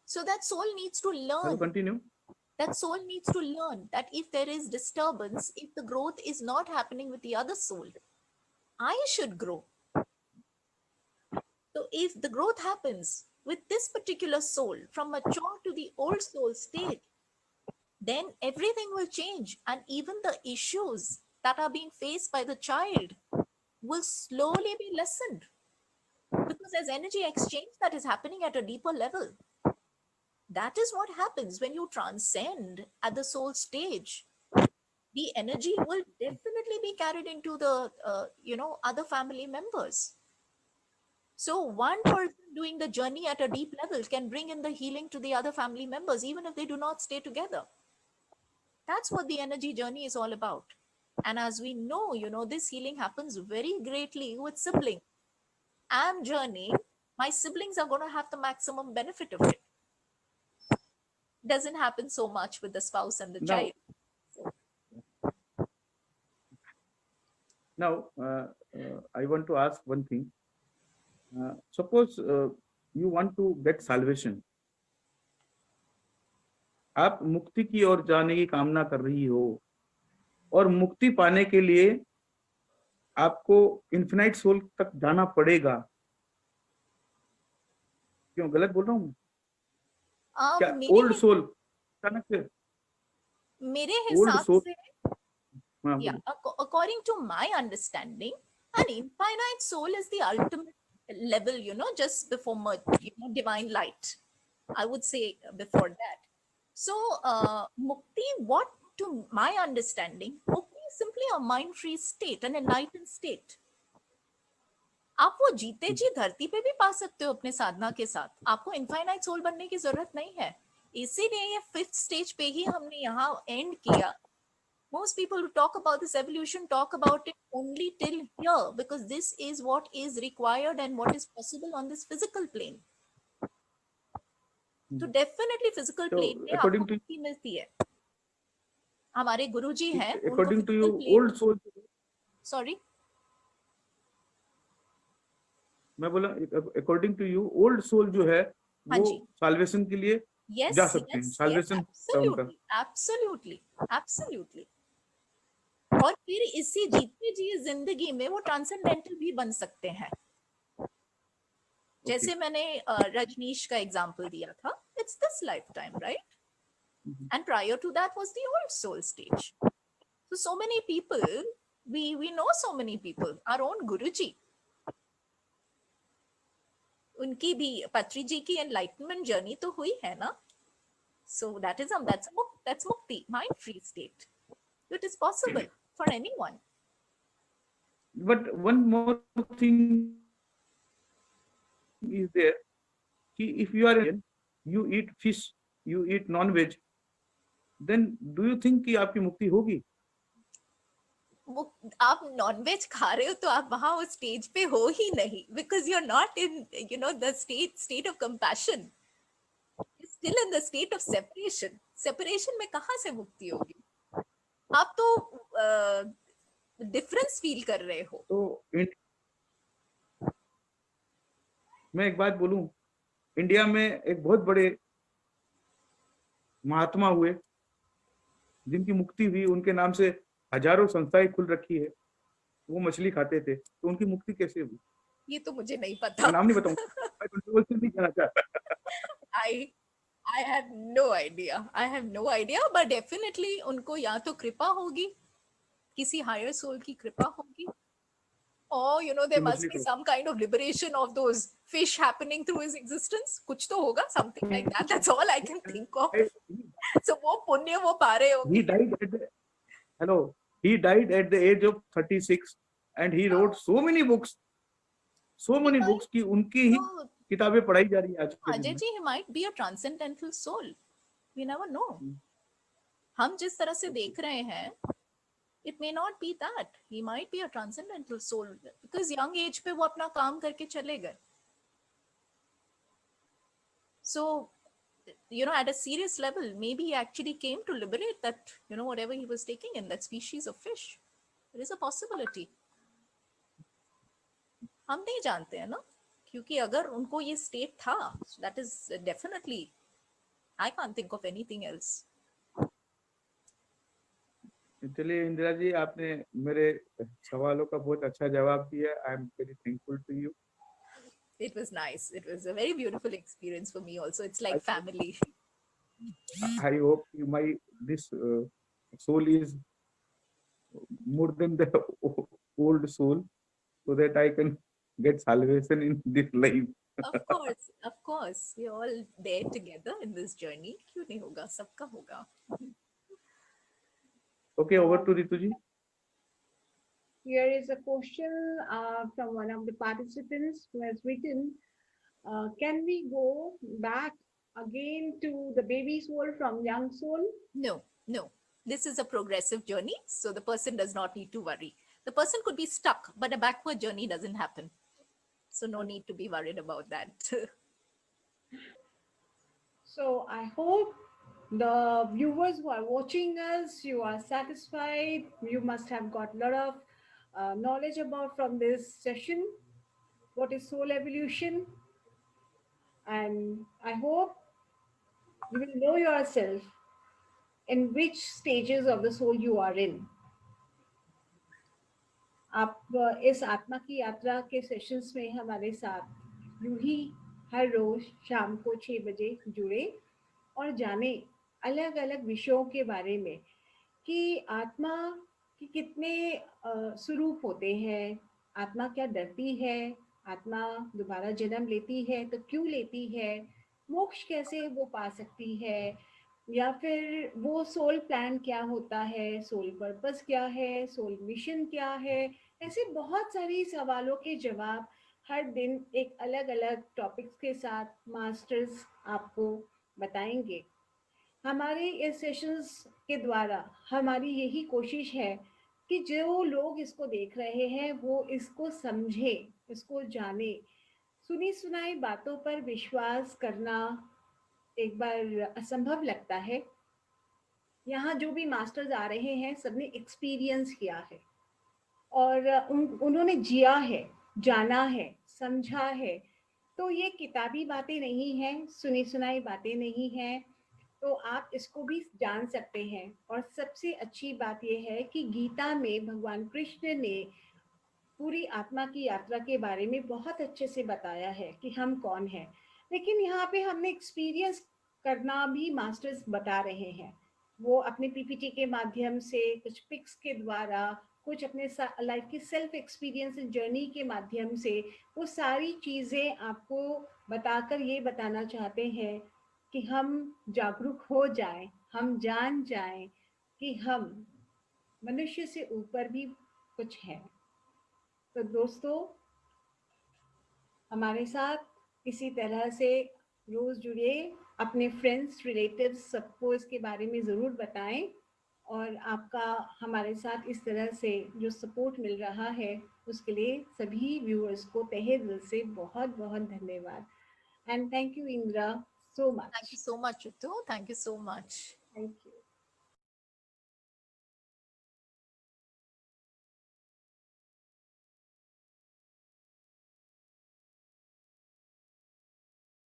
so that soul needs to Hello, learn. continue. that soul needs to learn that if there is disturbance, if the growth is not happening with the other soul, I should grow. So if the growth happens with this particular soul from mature to the old soul state, then everything will change, and even the issues that are being faced by the child will slowly be lessened, because there's energy exchange that is happening at a deeper level. That is what happens when you transcend at the soul stage. The energy will definitely be carried into the other family members. So one person doing the journey at a deep level can bring in the healing to the other family members, even if they do not stay together. That's what the energy journey is all about. And as we know, this healing happens very greatly with siblings. I'm journeying, my siblings are going to have the maximum benefit of it. Doesn't happen so much with the spouse and the Now, child. now I want to ask one thing. Suppose you want to get salvation. आप मुक्ति की ओर जाने की कामना कर रही हो, और मुक्ति पाने के लिए आपको इन्फिनाइट सोल तक जाना पड़ेगा. क्यों गलत बोल रहा हूँ? क्या ओल्ड सोल मेरे ओल्ड हिसाब सोल? से, according to my understanding, an infinite soul is the ultimate level, just before divine light. I would say before that. So, mukti, what to my understanding, mukti is simply a mind-free state, an enlightened state. आप वो जीते जी धरती पे भी पा सकते हो अपने साधना के साथ. आपको इनफाइनाइट सोल बनने की जरूरत नहीं है. इसीलिए ये 5th स्टेज पे ही हमने यहाँ एंड किया. Most people who talk about this evolution talk about it only till here, because this is what is required and what is possible on this physical plane. तो डेफिनेटली फिजिकल प्लेन में आपको मुक्ति मिलती है. हमारे गुरुजी हैं, according to you old soul, sorry मैं बोला according to you old soul जो है वो साल्वेशन के लिए जा सकते हैं. Salvation absolutely absolutely. और फिर इसी जीते जी जिंदगी में वो ट्रांसेंडेंटल भी बन सकते हैं. जैसे मैंने रजनीश का एग्जांपल दिया था, it's this lifetime, right? And prior to that was the old soul stage. So many people, we know so many people, our own Guruji, उनकी भी पत्री जी की एनलाइटमेंट जर्नी तो हुई है ना. So that's mukti, mind free state. It is possible for anyone. But one more thing is there, if you are Indian, you eat fish, you eat non-veg, then do you think कि आपकी मुक्ति होगी? आप nonveg खा रहे हो तो आप वहां उस स्टेज पे हो ही नहीं, because you are not in the state of compassion, still in the state of separation. Separation में कहाँ से मुक्ति होगी? आप तो डिफरेंस फील कर रहे हो. तो मैं एक बात बोलूं, इंडिया में एक बहुत बड़े महात्मा हुए जिनकी मुक्ति हुई, उनके नाम से हजारों संस्थाएं खुल रखी है. वो मछली खाते थे, तो उनकी मुक्ति कैसे हुई? ये तो मुझे नहीं पता. मैं नाम नहीं बताऊंगा, मैं कंट्रोवर्सी नहीं करना चाहता. I have no idea, but definitely उनको या तो कृपा होगी, किसी हायर सोल की कृपा होगी, or there must be some kind of liberation of those fish happening through his existence. कुछ तो होगा, something like that. That's all I can think of. So वो पुण्य वो पा रहे होंगे. He died at the age of 36 and he wrote so many books कि उनकी ही किताबें पढ़ाई जा रही है आज के दिन में. Ajay ji, he might be a transcendental soul. We never know. हम जिस तरह से देख रहे हैं, it may not be that. He might be a transcendental soul because young age पे वो अपना काम करके चले गए. So, at a serious level, maybe he actually came to liberate that, whatever he was taking in that species of fish. There is a possibility. हम नहीं जानते हैं ना, क्योंकि अगर उनको ये स्टेट था, that is definitely, I can't think of anything else. चलिए इंदिरा जी, आपने मेरे सवालों का बहुत अच्छा जवाब दिया. I am very thankful to you. It was nice. It was a very beautiful experience for me also. It's like family. I hope my this soul is more than the old soul, so that I can get salvation in this life. Of course, of course. We're all there together in this journey. क्यों नहीं होगा? सबका होगा. Okay, over to Ritu ji. Here is a question from one of the participants who has written, can we go back again to the baby soul from young soul? No, no. This is a progressive journey, so the person does not need to worry. The person could be stuck, but a backward journey doesn't happen. So no need to be worried about that. So I hope the viewers who are watching us, you are satisfied. You must have got a lot of knowledge about from this session. What is soul evolution? And I hope you will know yourself in which stages of the soul you are in. आप इस आत्मा की यात्रा के sessions में हमारे साथ यूं ही हर रोज शाम को 6 बजे जुड़े और जाने अलग अलग विषयों के बारे में कि आत्मा के कितने स्वरूप होते हैं, आत्मा क्या डरती है, आत्मा दोबारा जन्म लेती है तो क्यों लेती है, मोक्ष कैसे वो पा सकती है, या फिर वो सोल प्लान क्या होता है, सोल पर्पस क्या है, सोल मिशन क्या है. ऐसे बहुत सारी सवालों के जवाब हर दिन एक अलग अलग टॉपिक्स के साथ मास्टर्स आपको बताएंगे. हमारे इस सेशंस के द्वारा हमारी यही कोशिश है कि जो लोग इसको देख रहे हैं वो इसको समझे, इसको जाने. सुनी सुनाई बातों पर विश्वास करना एक बार असंभव लगता है. यहाँ जो भी मास्टर्स आ रहे हैं सबने एक्सपीरियंस किया है और उन्होंने जिया है, जाना है, समझा है. तो ये किताबी बातें नहीं हैं, सुनी सुनाई बातें नहीं हैं. तो आप इसको भी जान सकते हैं. और सबसे अच्छी बात यह है कि गीता में भगवान कृष्ण ने पूरी आत्मा की यात्रा के बारे में बहुत अच्छे से बताया है कि हम कौन हैं. लेकिन यहाँ पे हमने एक्सपीरियंस करना भी मास्टर्स बता रहे हैं. वो अपने पीपीटी के माध्यम से, कुछ पिक्स के द्वारा, कुछ अपने लाइफ की सेल्फ एक्सपीरियंस जर्नी के माध्यम से वो सारी चीज़ें आपको बताकर ये बताना चाहते हैं कि हम जागरूक हो जाएं, हम जान जाएं कि हम मनुष्य से ऊपर भी कुछ है. तो दोस्तों, हमारे साथ इसी तरह से रोज जुड़िए, अपने फ्रेंड्स, रिलेटिव्स सबको इसके बारे में ज़रूर बताएं. और आपका हमारे साथ इस तरह से जो सपोर्ट मिल रहा है उसके लिए सभी व्यूअर्स को तहे दिल से बहुत बहुत धन्यवाद. And thank you Indira so Thank you much. so much, Ritu. Thank you so much. Thank you.